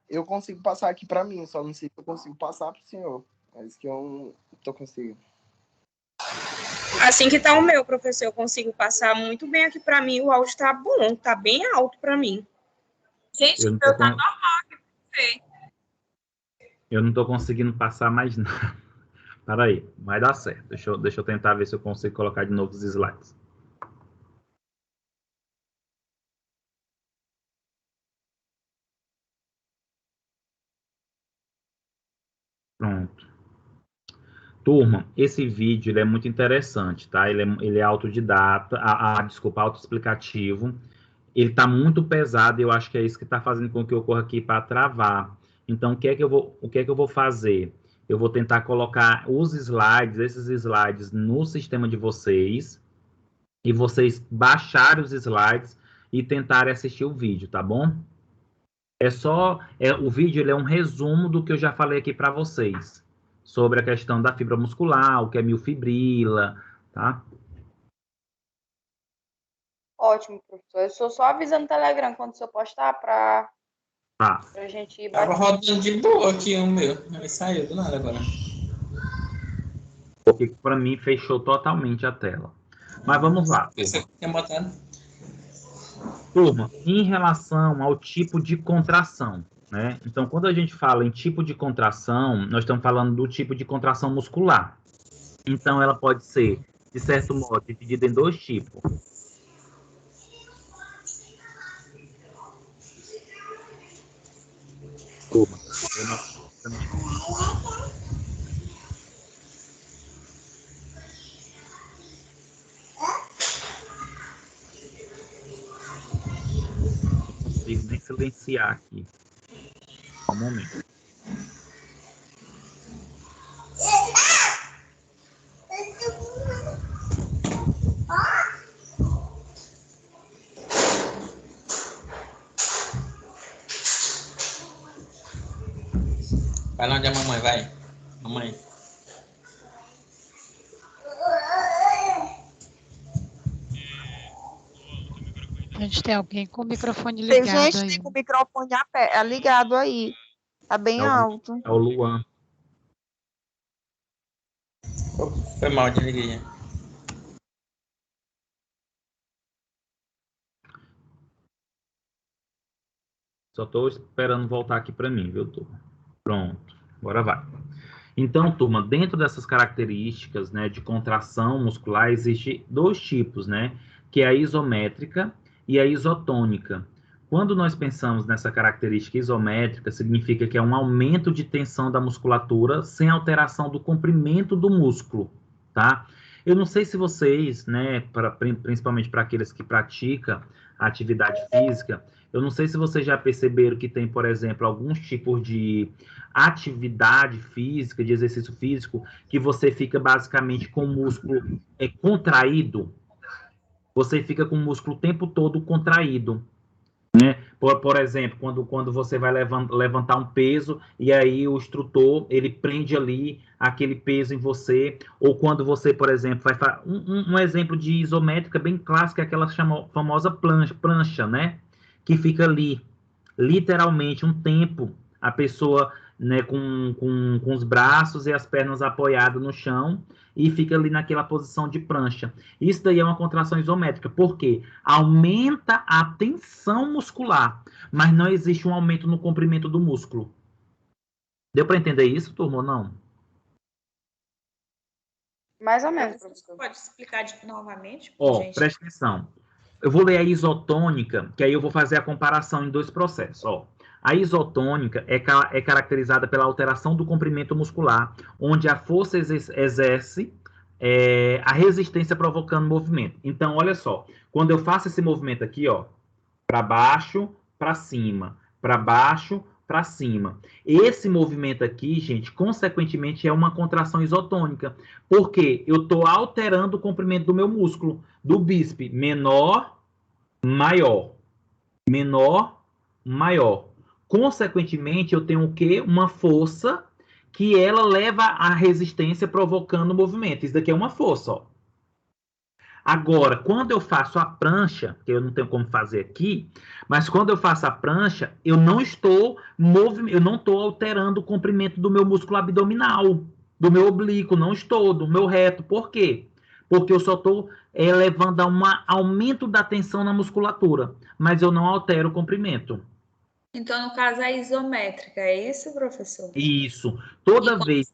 Eu consigo passar aqui para mim, só não sei se eu consigo passar para o senhor. É isso que eu não estou conseguindo. Assim que tá o meu, professor, eu consigo passar muito bem aqui para mim. O áudio tá bom, tá bem alto para mim. Gente, o meu tá normal aqui pra você. Eu não estou conseguindo passar mais nada. Peraí, vai dar certo. Deixa eu tentar ver se eu consigo colocar de novo os slides. Pronto. Turma, esse vídeo ele é muito interessante, tá? Ele é autodidata, desculpa, autoexplicativo. Ele está muito pesado e eu acho que é isso que está fazendo com que eu corra aqui para travar. Então, o que é que eu vou fazer? Eu vou tentar colocar esses slides no sistema de vocês e vocês baixarem os slides e tentarem assistir o vídeo, tá bom? O vídeo ele é um resumo do que eu já falei aqui para vocês sobre a questão da fibra muscular, o que é miofibrila, tá? Ótimo, professor. Eu estou só avisando no Telegram quando o senhor postar para a gente ir. Tava rodando de boa aqui o meu. Ele saiu do nada agora. Porque para mim fechou totalmente a tela. Mas vamos lá. Você tinha botado? Turma, em relação ao tipo de contração, né? Então, quando a gente fala em tipo de contração, nós estamos falando do tipo de contração muscular. Então, ela pode ser, de certo modo, dividida em dois tipos. Turma, não consigo nem silenciar aqui. Só um momento. Vai lá onde a mamãe vai. Mamãe. A gente tem alguém com o microfone ligado tem gente aí. Com o microfone ligado aí. Tá bem alto. É o Luan. Foi mal, desliguei. Só estou esperando voltar aqui para mim, viu, turma? Pronto, agora vai. Então, turma, dentro dessas características, né, de contração muscular, existe dois tipos, né, que é a isométrica e a isotônica. Quando nós pensamos nessa característica isométrica, significa que é um aumento de tensão da musculatura sem alteração do comprimento do músculo, tá? Eu não sei se vocês, né, principalmente para aqueles que praticam a atividade física, eu não sei se vocês já perceberam que tem, por exemplo, alguns tipos de atividade física, de exercício físico, que você fica basicamente com o músculo contraído. Você fica com o músculo o tempo todo contraído, né? Por exemplo, quando você vai levantar um peso e aí o instrutor, ele prende ali aquele peso em você, ou quando você, por exemplo, vai fazer um exemplo de isométrica bem clássico, é aquela famosa prancha, né? Que fica ali, literalmente, um tempo, a pessoa né, com os braços e as pernas apoiadas no chão e fica ali naquela posição de prancha. Isso daí é uma contração isométrica, porque aumenta a tensão muscular, mas não existe um aumento no comprimento do músculo. Deu para entender isso, turma, ou não? Mais ou menos, professor. Pode explicar novamente? Ó, presta atenção. Eu vou ler a isotônica, que aí eu vou fazer a comparação em 2 processos. Ó, a isotônica é caracterizada pela alteração do comprimento muscular, onde a força exerce a resistência provocando movimento. Então, olha só, quando eu faço esse movimento aqui, ó, para baixo, para cima, para baixo, para cima. Esse movimento aqui, gente, consequentemente é uma contração isotônica, porque eu estou alterando o comprimento do meu músculo, do bíceps, menor, maior, menor, maior. Consequentemente, eu tenho o quê? Uma força que ela leva a resistência provocando o movimento. Isso daqui é uma força, ó. Agora, quando eu faço a prancha, que eu não tenho como fazer aqui, mas quando eu faço a prancha, eu não estou alterando o comprimento do meu músculo abdominal, do meu oblíquo, não estou, do meu reto. Por quê? Porque eu só estou levando a um aumento da tensão na musculatura, mas eu não altero o comprimento. Então, no caso, é isométrica, é isso, professor? Isso. Toda vez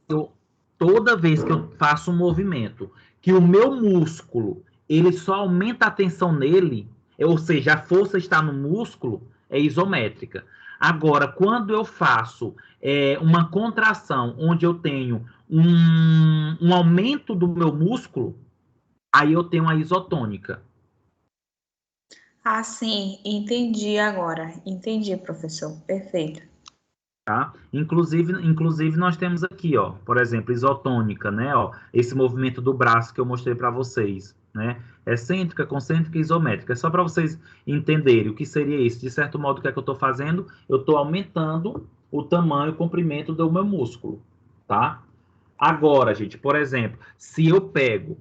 que eu faço um movimento, que o meu músculo ele só aumenta a tensão nele, ou seja, a força está no músculo, é isométrica. Agora, quando eu faço uma contração, onde eu tenho um aumento do meu músculo, aí eu tenho a isotônica. Ah, sim, entendi agora. Entendi, professor. Perfeito. Tá? Inclusive, nós temos aqui, ó, por exemplo, isotônica, né? Ó, esse movimento do braço que eu mostrei para vocês, né? Excêntrica, concêntrica e isométrica. É só para vocês entenderem o que seria isso. De certo modo, o que é que eu estou fazendo? Eu estou aumentando o tamanho, o comprimento do meu músculo, tá? Agora, gente, por exemplo, se eu pego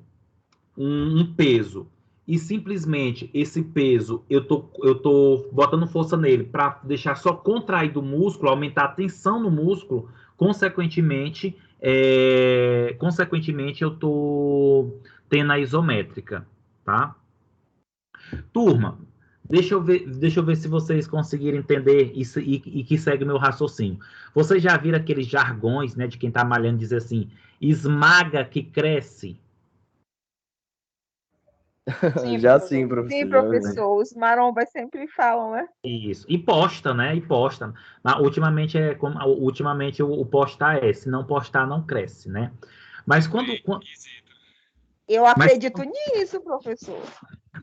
um peso e simplesmente esse peso eu tô botando força nele para deixar só contraído o músculo, aumentar a tensão no músculo, consequentemente eu tô tendo a isométrica, tá? Turma, deixa eu ver se vocês conseguiram entender isso e que segue o meu raciocínio. Vocês já viram aqueles jargões, né, de quem tá malhando dizer assim, esmaga que cresce? Sim, já sim, professor. Sim, professor. Os marombas sempre falam, né? Isso. E posta, né? E posta. Mas, ultimamente o postar se não postar, não cresce, né? Mas quando eu acredito nisso, professor.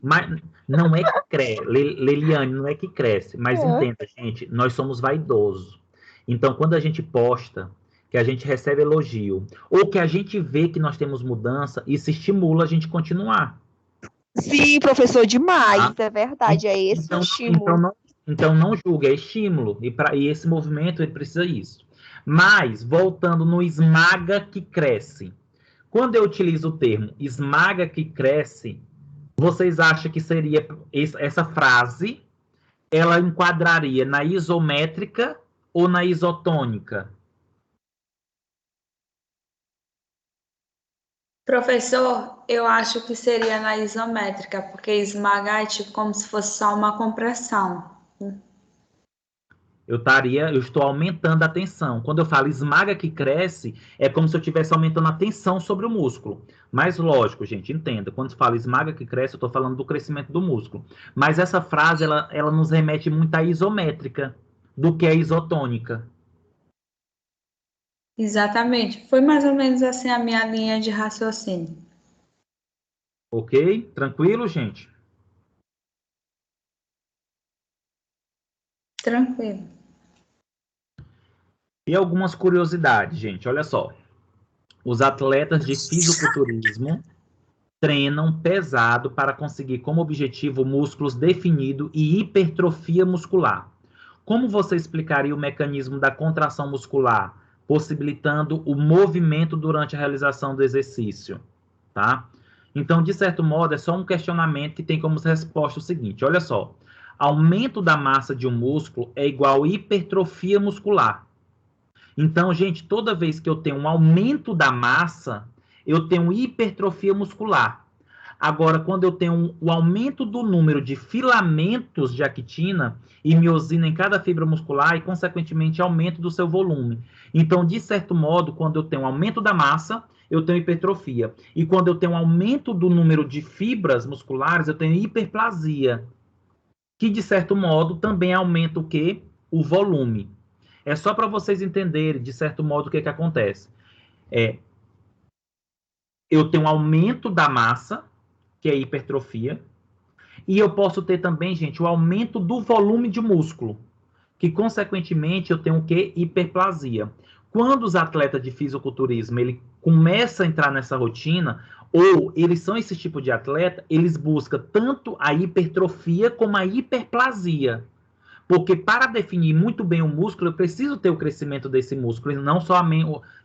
Mas não é que cresce, Leliane, não é que cresce. Mas entenda, gente, nós somos vaidosos. Então, quando a gente posta, que a gente recebe elogio, ou que a gente vê que nós temos mudança, isso estimula a gente continuar. Sim, professor, demais, é verdade, é esse o estímulo. Então não julgue, é estímulo, e esse movimento ele precisa disso. Mas, voltando no esmaga que cresce, quando eu utilizo o termo esmaga que cresce, vocês acham que seria essa frase, ela enquadraria na isométrica ou na isotônica? Professor, eu acho que seria na isométrica, porque esmagar é tipo como se fosse só uma compressão. Eu estou aumentando a tensão. Quando eu falo esmaga que cresce, é como se eu estivesse aumentando a tensão sobre o músculo. Mas lógico, gente, entenda. Quando se fala esmaga que cresce, eu estou falando do crescimento do músculo. Mas essa frase, ela nos remete muito à isométrica do que à isotônica. Exatamente. Foi mais ou menos assim a minha linha de raciocínio. Ok? Tranquilo, gente? Tranquilo. E algumas curiosidades, gente. Olha só. Os atletas de fisiculturismo treinam pesado para conseguir como objetivo músculos definidos e hipertrofia muscular. Como você explicaria o mecanismo da contração muscular, possibilitando o movimento durante a realização do exercício? Tá? Então, de certo modo, é só um questionamento que tem como resposta o seguinte, olha só. Aumento da massa de um músculo é igual a hipertrofia muscular. Então, gente, toda vez que eu tenho um aumento da massa, eu tenho hipertrofia muscular. Agora, quando eu tenho o aumento do número de filamentos de actina e miosina em cada fibra muscular e, consequentemente, aumento do seu volume. Então, de certo modo, quando eu tenho aumento da massa, eu tenho hipertrofia. E quando eu tenho aumento do número de fibras musculares, eu tenho hiperplasia. Que, de certo modo, também aumenta o quê? O volume. É só para vocês entenderem, de certo modo, o que acontece. Eu tenho um aumento da massa, que é hipertrofia, e eu posso ter também, gente, o aumento do volume de músculo, que, consequentemente, eu tenho o quê? Hiperplasia. Quando os atletas de fisiculturismo, ele começa a entrar nessa rotina, ou eles são esse tipo de atleta, eles buscam tanto a hipertrofia como a hiperplasia. Porque para definir muito bem o músculo, eu preciso ter o crescimento desse músculo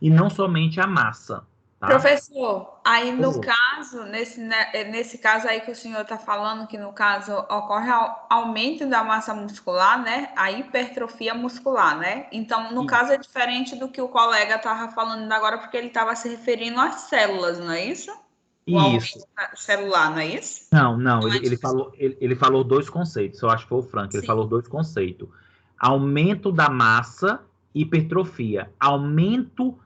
e não somente a massa. Tá? Professor, aí no caso, nesse caso aí que o senhor está falando, que no caso ocorre aumento da massa muscular, né? A hipertrofia muscular, né? Então, no caso, é diferente do que o colega estava falando agora, porque ele estava se referindo às células, não é isso? O aumento celular, não é isso? Não, ele falou dois conceitos, eu acho que foi o Frank, ele falou dois conceitos. Aumento da massa, hipertrofia. Aumento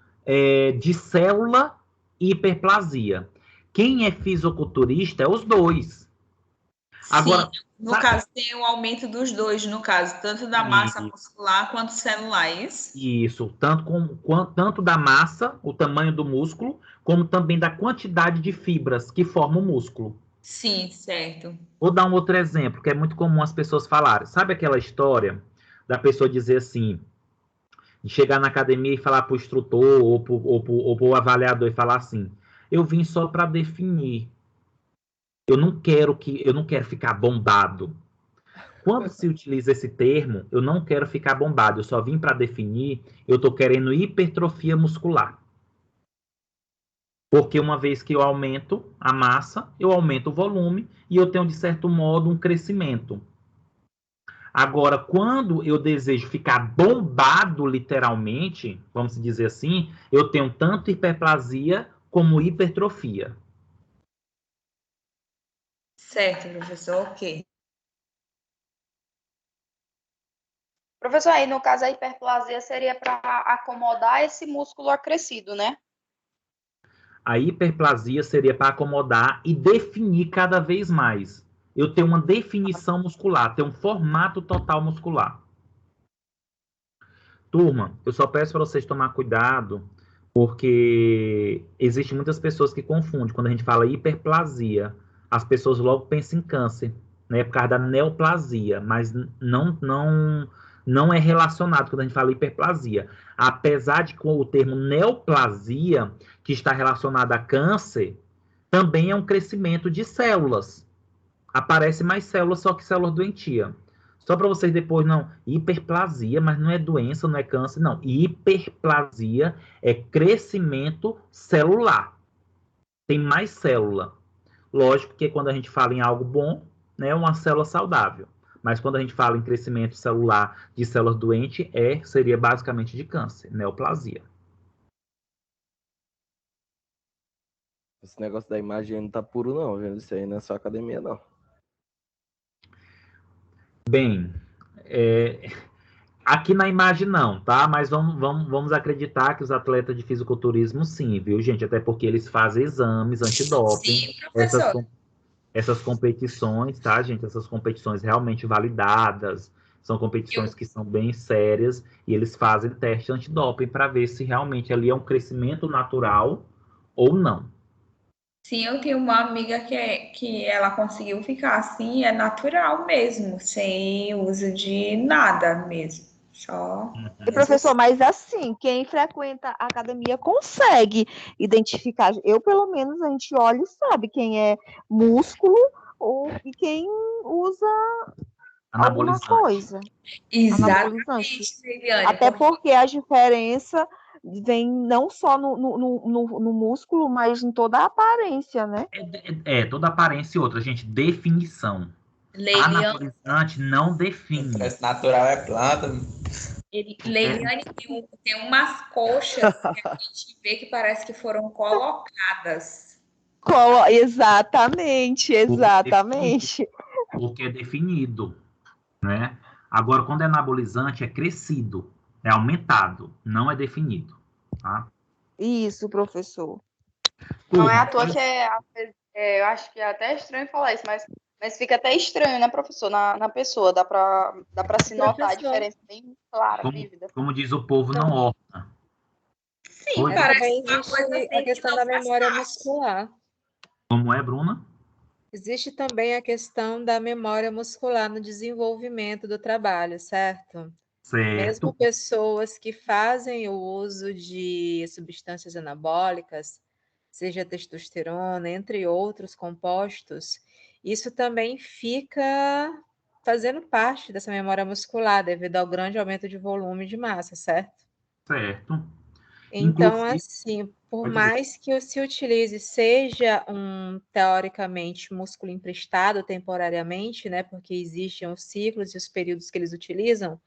de célula, hiperplasia. Quem é fisiculturista é os dois. Agora, no caso, tem o aumento dos dois, no caso, tanto da massa muscular quanto celular, é isso? Isso, tanto da massa, o tamanho do músculo, como também da quantidade de fibras que formam o músculo. Sim, certo. Vou dar um outro exemplo, que é muito comum as pessoas falarem. Sabe aquela história da pessoa dizer assim, de chegar na academia e falar para o instrutor ou para o avaliador e falar assim, eu vim só para definir. Eu não quero ficar bombado. Quando se utiliza esse termo, eu não quero ficar bombado, eu só vim para definir, eu estou querendo hipertrofia muscular. Porque uma vez que eu aumento a massa, eu aumento o volume e eu tenho, de certo modo, um crescimento. Agora, quando eu desejo ficar bombado, literalmente, vamos dizer assim, eu tenho tanto hiperplasia como hipertrofia. Certo, professor, ok. Professor, aí no caso a hiperplasia seria para acomodar esse músculo acrescido, né? A hiperplasia seria para acomodar e definir cada vez mais. Eu tenho uma definição muscular, tenho um formato total muscular. Turma, eu só peço para vocês tomar cuidado, porque existem muitas pessoas que confundem. Quando a gente fala hiperplasia, as pessoas logo pensam em câncer, né? Por causa da neoplasia, mas não é relacionado quando a gente fala hiperplasia. Apesar de que o termo neoplasia, que está relacionado a câncer, também é um crescimento de células. Aparece mais células, só que células doentias. Só para vocês depois, não, hiperplasia, mas não é doença, não é câncer, não. Hiperplasia é crescimento celular. Tem mais célula. Lógico que quando a gente fala em algo bom, né, é uma célula saudável. Mas quando a gente fala em crescimento celular de células doentes, seria basicamente de câncer, neoplasia. Esse negócio da imagem não tá puro, não, viu? Isso aí não é só academia, não. Bem, aqui na imagem não, tá? Mas vamos acreditar que os atletas de fisiculturismo sim, viu, gente? Até porque eles fazem exames antidoping. Sim, professor. Essas competições, tá, gente? Essas competições realmente validadas, são competições que são bem sérias e eles fazem teste antidoping para ver se realmente ali é um crescimento natural ou não. Sim, eu tenho uma amiga que ela conseguiu ficar assim, é natural mesmo, sem uso de nada mesmo. Só. E, professor, mas assim, quem frequenta a academia consegue identificar. Eu, pelo menos, a gente olha e sabe quem é músculo e quem usa alguma coisa. Exatamente. Até porque a diferença vem não só no músculo, mas em toda a aparência, né? Toda a aparência e outra, gente, definição. Anabolizante não define. Natural é planta. Leiliane, tem umas coxas que a gente vê que parece que foram colocadas. Exatamente. O que é definido, né? Agora, quando é anabolizante, é crescido, é aumentado, não é definido, tá? Isso, professor. Não é à toa que eu acho que é até estranho falar isso, mas fica até estranho, né, professor? Na pessoa, dá para se notar a diferença bem clara, vívida. Como diz o povo, não orna. Sim, parece uma coisa assim, a questão da memória muscular. Como é, Bruna? Existe também a questão da memória muscular no desenvolvimento do trabalho, certo? Certo. Mesmo pessoas que fazem o uso de substâncias anabólicas, seja testosterona, entre outros compostos, isso também fica fazendo parte dessa memória muscular, devido ao grande aumento de volume de massa, certo? Certo. Então, assim, por mais que se utilize, seja teoricamente, músculo emprestado temporariamente, né? Porque existem os ciclos e os períodos que eles utilizam,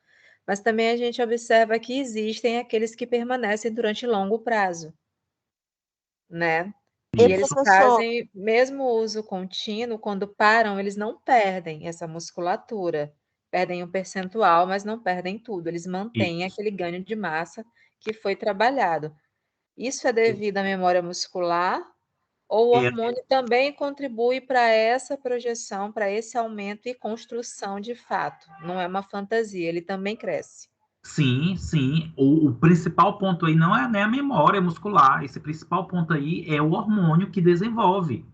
mas também a gente observa que existem aqueles que permanecem durante longo prazo, né? E eles fazem, mesmo o uso contínuo, quando param, eles não perdem essa musculatura, perdem um percentual, mas não perdem tudo, eles mantêm aquele ganho de massa que foi trabalhado. Isso é devido à memória muscular ou o hormônio também contribui para essa projeção, para esse aumento e construção de fato? Não é uma fantasia, ele também cresce. Sim, sim. O principal ponto aí não é nem a memória muscular. Esse principal ponto aí é o hormônio que desenvolve.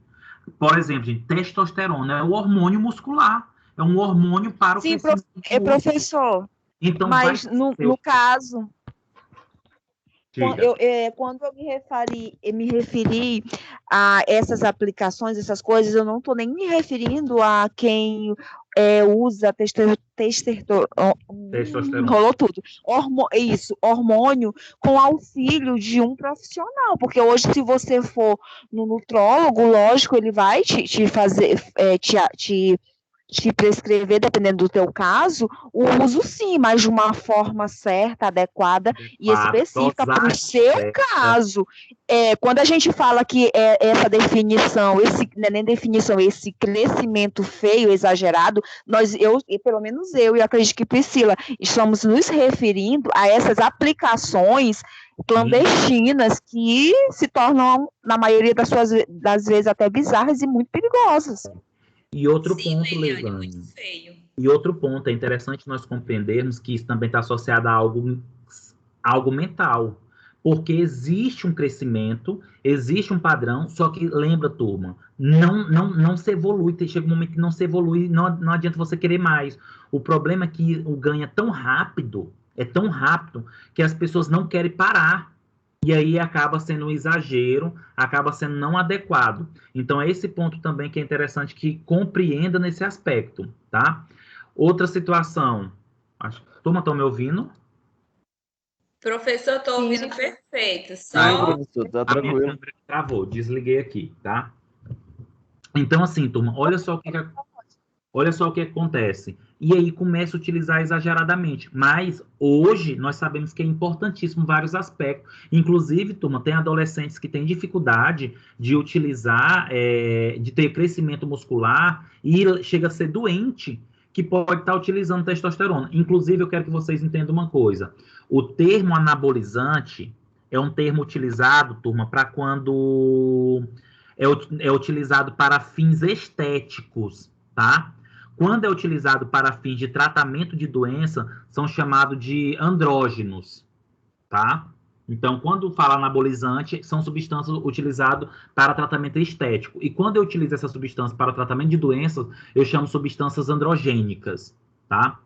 Por exemplo, gente, testosterona é o hormônio muscular. É um hormônio para o crescimento. Sim, professor. Então, mas no caso... Quando eu me referi a essas aplicações, essas coisas, eu não estou nem me referindo a quem usa testosterona. Rolou tudo. Hormônio com auxílio de um profissional, porque hoje, se você for no nutrólogo, lógico, ele vai te fazer, te prescrever, dependendo do teu caso, o uso sim, mas de uma forma certa, adequada e específica para o seu caso. Quando a gente fala que essa definição, esse crescimento feio, exagerado, pelo menos eu, e acredito que Priscila, estamos nos referindo a essas aplicações clandestinas que se tornam, na maioria das vezes, até bizarras e muito perigosas. E outro ponto, Leilane, e outro ponto, é interessante nós compreendermos que isso também está associado a algo mental, porque existe um crescimento, existe um padrão, só que lembra, turma, não se evolui, chega um momento que não se evolui, não adianta você querer mais. O problema é que o ganho é tão rápido, que as pessoas não querem parar. E aí acaba sendo um exagero, acaba sendo não adequado. Então, é esse ponto também que é interessante que compreenda nesse aspecto, tá? Outra situação. Turma, estão me ouvindo? Professor, estou ouvindo perfeito. Professor, tá tranquilo. A minha câmera travou, desliguei aqui, tá? Então, assim, turma, olha só o que acontece. E aí começa a utilizar exageradamente. Mas hoje nós sabemos que é importantíssimo vários aspectos. Inclusive, turma, tem adolescentes que têm dificuldade de utilizar, de ter crescimento muscular e chega a ser doente, que pode estar utilizando testosterona. Inclusive, eu quero que vocês entendam uma coisa. O termo anabolizante é um termo utilizado, turma, para quando é utilizado para fins estéticos, tá? Quando é utilizado para fins de tratamento de doença, são chamados de andrógenos, tá? Então, quando fala anabolizante, são substâncias utilizadas para tratamento estético. E quando eu utilizo essa substância para tratamento de doenças, eu chamo substâncias androgênicas, tá?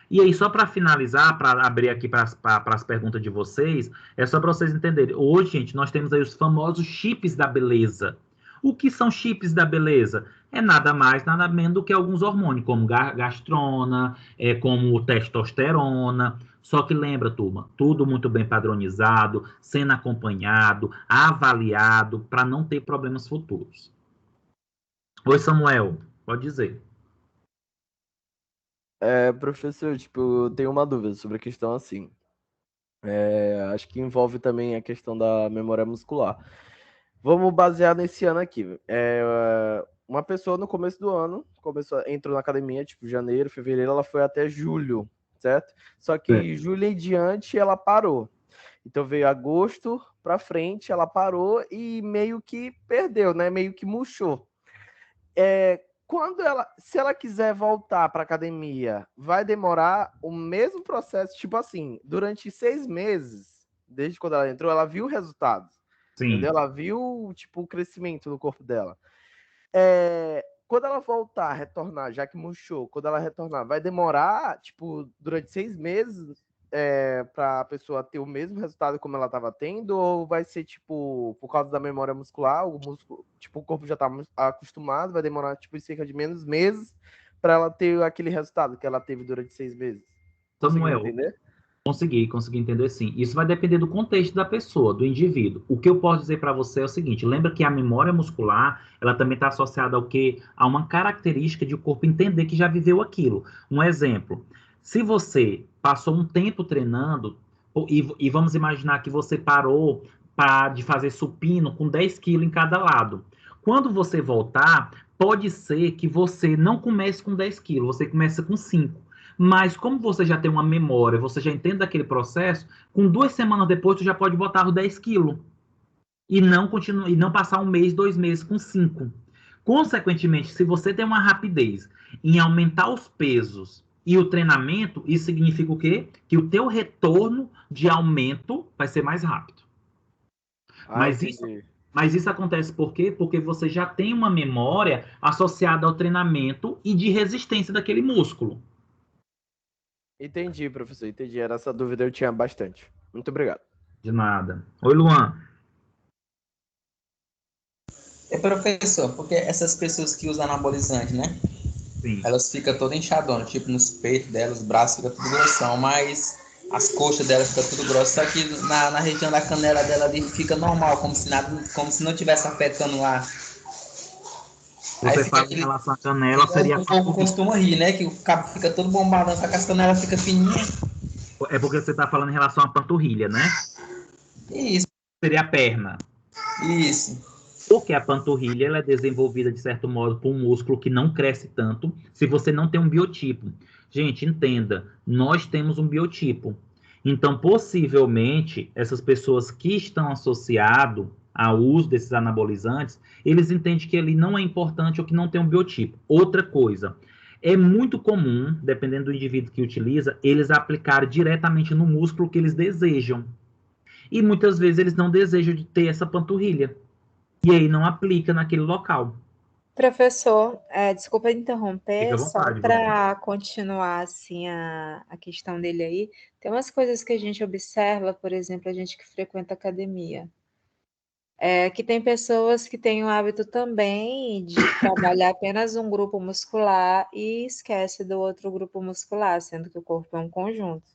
E aí, só para finalizar, para abrir aqui para as perguntas de vocês, é só para vocês entenderem. Hoje, gente, nós temos aí os famosos chips da beleza. O que são chips da beleza? É nada mais, nada menos do que alguns hormônios, como gastrona, como testosterona. Só que lembra, turma, tudo muito bem padronizado, sendo acompanhado, avaliado, para não ter problemas futuros. Oi, Samuel, pode dizer. Professor, tipo, eu tenho uma dúvida sobre a questão assim. Acho que envolve também a questão da memória muscular. Vamos basear nesse ano aqui. Uma pessoa no começo do ano entrou na academia, tipo, janeiro, fevereiro, ela foi até julho, certo? Só que julho em diante ela parou. Então veio agosto para frente, ela parou e meio que perdeu, né? Meio que murchou. Se ela quiser voltar para academia, vai demorar o mesmo processo, tipo assim, durante 6 meses, desde quando ela entrou, ela viu resultados. Sim. Entendeu? Ela viu, tipo, o crescimento do corpo dela. Quando ela voltar, retornar, já que murchou, quando ela retornar, vai demorar, tipo, durante 6 meses para a pessoa ter o mesmo resultado como ela estava tendo, ou vai ser, tipo, por causa da memória muscular, o músculo, tipo, o corpo já está acostumado, vai demorar, tipo, cerca de menos meses para ela ter aquele resultado que ela teve durante 6 meses? Samuel, entender? Consegui entender sim. Isso vai depender do contexto da pessoa, do indivíduo. O que eu posso dizer para você é o seguinte, lembra que a memória muscular, ela também está associada ao quê? A uma característica de o corpo entender que já viveu aquilo. Um exemplo, se você passou um tempo treinando, e vamos imaginar que você parou de fazer supino com 10 quilos em cada lado. Quando você voltar, pode ser que você não comece com 10 quilos, você comece com 5. Mas como você já tem uma memória, você já entende daquele processo, com 2 semanas depois, tu já pode botar os 10 quilos. E não passar 1 mês, 2 meses com 5. Consequentemente, se você tem uma rapidez em aumentar os pesos e o treinamento, isso significa o quê? Que o teu retorno de aumento vai ser mais rápido. Mas isso acontece por quê? Porque você já tem uma memória associada ao treinamento e de resistência daquele músculo. Entendi, professor, entendi. Era essa dúvida, eu tinha bastante. Muito obrigado. De nada. Oi, Luan. Professor, porque essas pessoas que usam anabolizante, né? Sim. Elas ficam todas inchadonas, tipo nos peitos delas, os braços ficam tudo grossão, mas as coxas delas ficam tudo grossas, só que na região da canela dela ali fica normal, como se não tivesse afetando lá. Você fala em relação à canela, seria... O povo costuma rir, né? Que o cabo fica todo bombadão, só que as canelas ficam fininhas. É porque você está falando em relação à panturrilha, né? Isso. Seria a perna. Isso. Porque a panturrilha ela é desenvolvida, de certo modo, por um músculo que não cresce tanto se você não tem um biotipo. Gente, entenda, nós temos um biotipo. Então, possivelmente, essas pessoas que estão associadas ao uso desses anabolizantes, eles entendem que ele não é importante ou que não tem um biotipo. Outra coisa, é muito comum, dependendo do indivíduo que utiliza, eles aplicarem diretamente no músculo que eles desejam. E muitas vezes eles não desejam de ter essa panturrilha. E aí não aplica naquele local. Professor, desculpa interromper, só para continuar assim a questão dele aí, tem umas coisas que a gente observa, por exemplo, a gente que frequenta academia, que tem pessoas que têm o hábito também de trabalhar apenas um grupo muscular e esquece do outro grupo muscular, sendo que o corpo é um conjunto.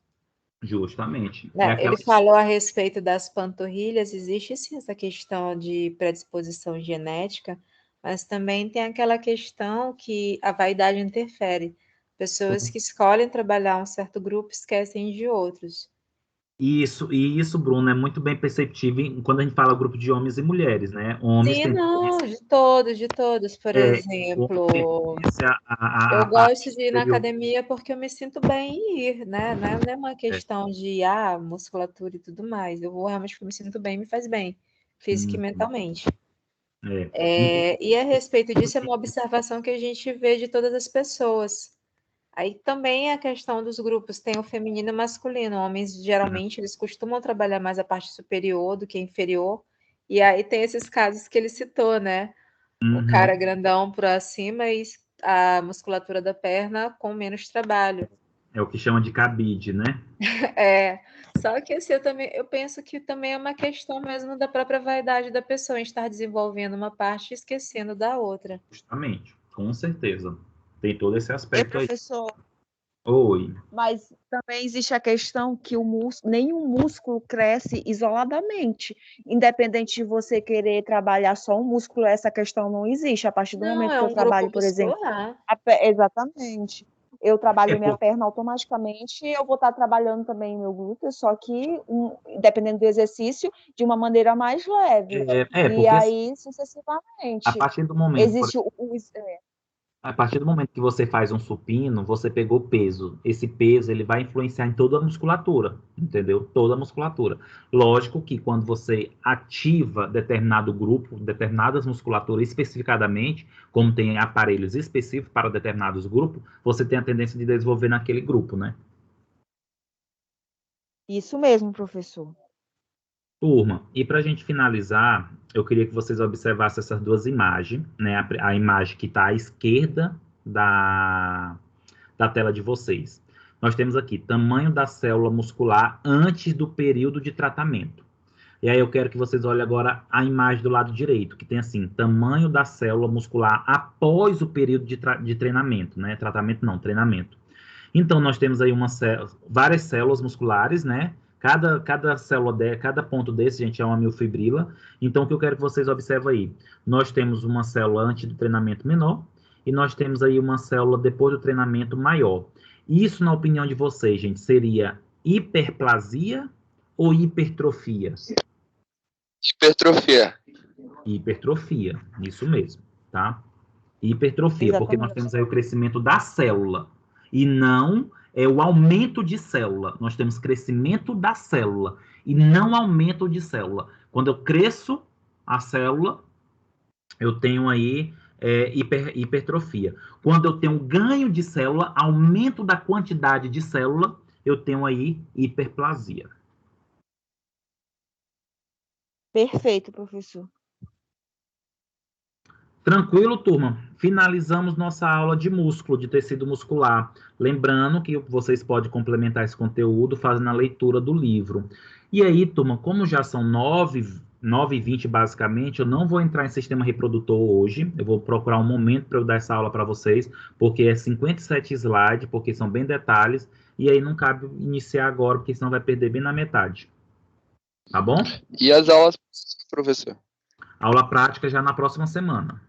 Justamente. Ele falou a respeito das panturrilhas, existe sim essa questão de predisposição genética, mas também tem aquela questão que a vaidade interfere. Pessoas que escolhem trabalhar um certo grupo esquecem de outros. Isso, Bruno, é muito bem perceptível quando a gente fala grupo de homens e mulheres, né? Homens Sim, não, de todos. Por exemplo, eu gosto de ir na academia porque eu me sinto bem em ir, né? Não é uma questão de musculatura e tudo mais. Eu vou realmente porque eu me sinto bem, me faz bem, física e mentalmente. E a respeito disso, é uma observação que a gente vê de todas as pessoas. Aí também a questão dos grupos, tem o feminino e o masculino. Homens, geralmente, eles costumam trabalhar mais a parte superior do que a inferior. E aí tem esses casos que ele citou, né? O cara grandão para cima e a musculatura da perna com menos trabalho. É o que chama de cabide, né? Só que assim, eu penso que também é uma questão mesmo da própria vaidade da pessoa, em estar desenvolvendo uma parte e esquecendo da outra. Justamente, com certeza. Tem todo esse aspecto professor. Aí. Oi. Mas também existe a questão que nenhum músculo cresce isoladamente. Independente de você querer trabalhar só um músculo, essa questão não existe. A partir do momento que eu trabalho, por exemplo. Exatamente. eu trabalho minha perna automaticamente, eu vou estar trabalhando também meu glúteo, só que, dependendo do exercício, de uma maneira mais leve. E aí, sucessivamente. A partir do momento... Existe A partir do momento que você faz um supino, você pegou peso. Esse peso, ele vai influenciar em toda a musculatura, entendeu? Toda a musculatura. Lógico que quando você ativa determinado grupo, determinadas musculaturas especificadamente, como tem aparelhos específicos para determinados grupos, você tem a tendência de desenvolver naquele grupo, né? Isso mesmo, professor. Turma, e para a gente finalizar, eu queria que vocês observassem essas duas imagens, né? A imagem que está à esquerda da tela de vocês. Nós temos aqui tamanho da célula muscular antes do período de tratamento. E aí eu quero que vocês olhem agora a imagem do lado direito, que tem assim, tamanho da célula muscular após o período de treinamento, né? Tratamento não, treinamento. Então, nós temos aí várias células musculares, né? Cada célula, cada ponto desse, gente, é uma miofibrila. Então, o que eu quero que vocês observem aí? Nós temos uma célula antes do treinamento menor e nós temos aí uma célula depois do treinamento maior. Isso, na opinião de vocês, gente, seria hiperplasia ou hipertrofia? Hipertrofia. Hipertrofia, isso mesmo, tá? Hipertrofia, porque nós temos aí o crescimento da célula e não o aumento de célula. Nós temos crescimento da célula e não aumento de célula. Quando eu cresço a célula, eu tenho aí hipertrofia. Quando eu tenho ganho de célula, aumento da quantidade de célula, eu tenho aí hiperplasia. Perfeito, professor. Tranquilo, turma? Finalizamos nossa aula de músculo, de tecido muscular. Lembrando que vocês podem complementar esse conteúdo fazendo a leitura do livro. E aí, turma, como já são 9h20 basicamente, eu não vou entrar em sistema reprodutor hoje. Eu vou procurar um momento para eu dar essa aula para vocês, porque é 57 slides, porque são bem detalhes, e aí não cabe iniciar agora, porque senão vai perder bem na metade. Tá bom? E as aulas, professor? Aula prática já na próxima semana.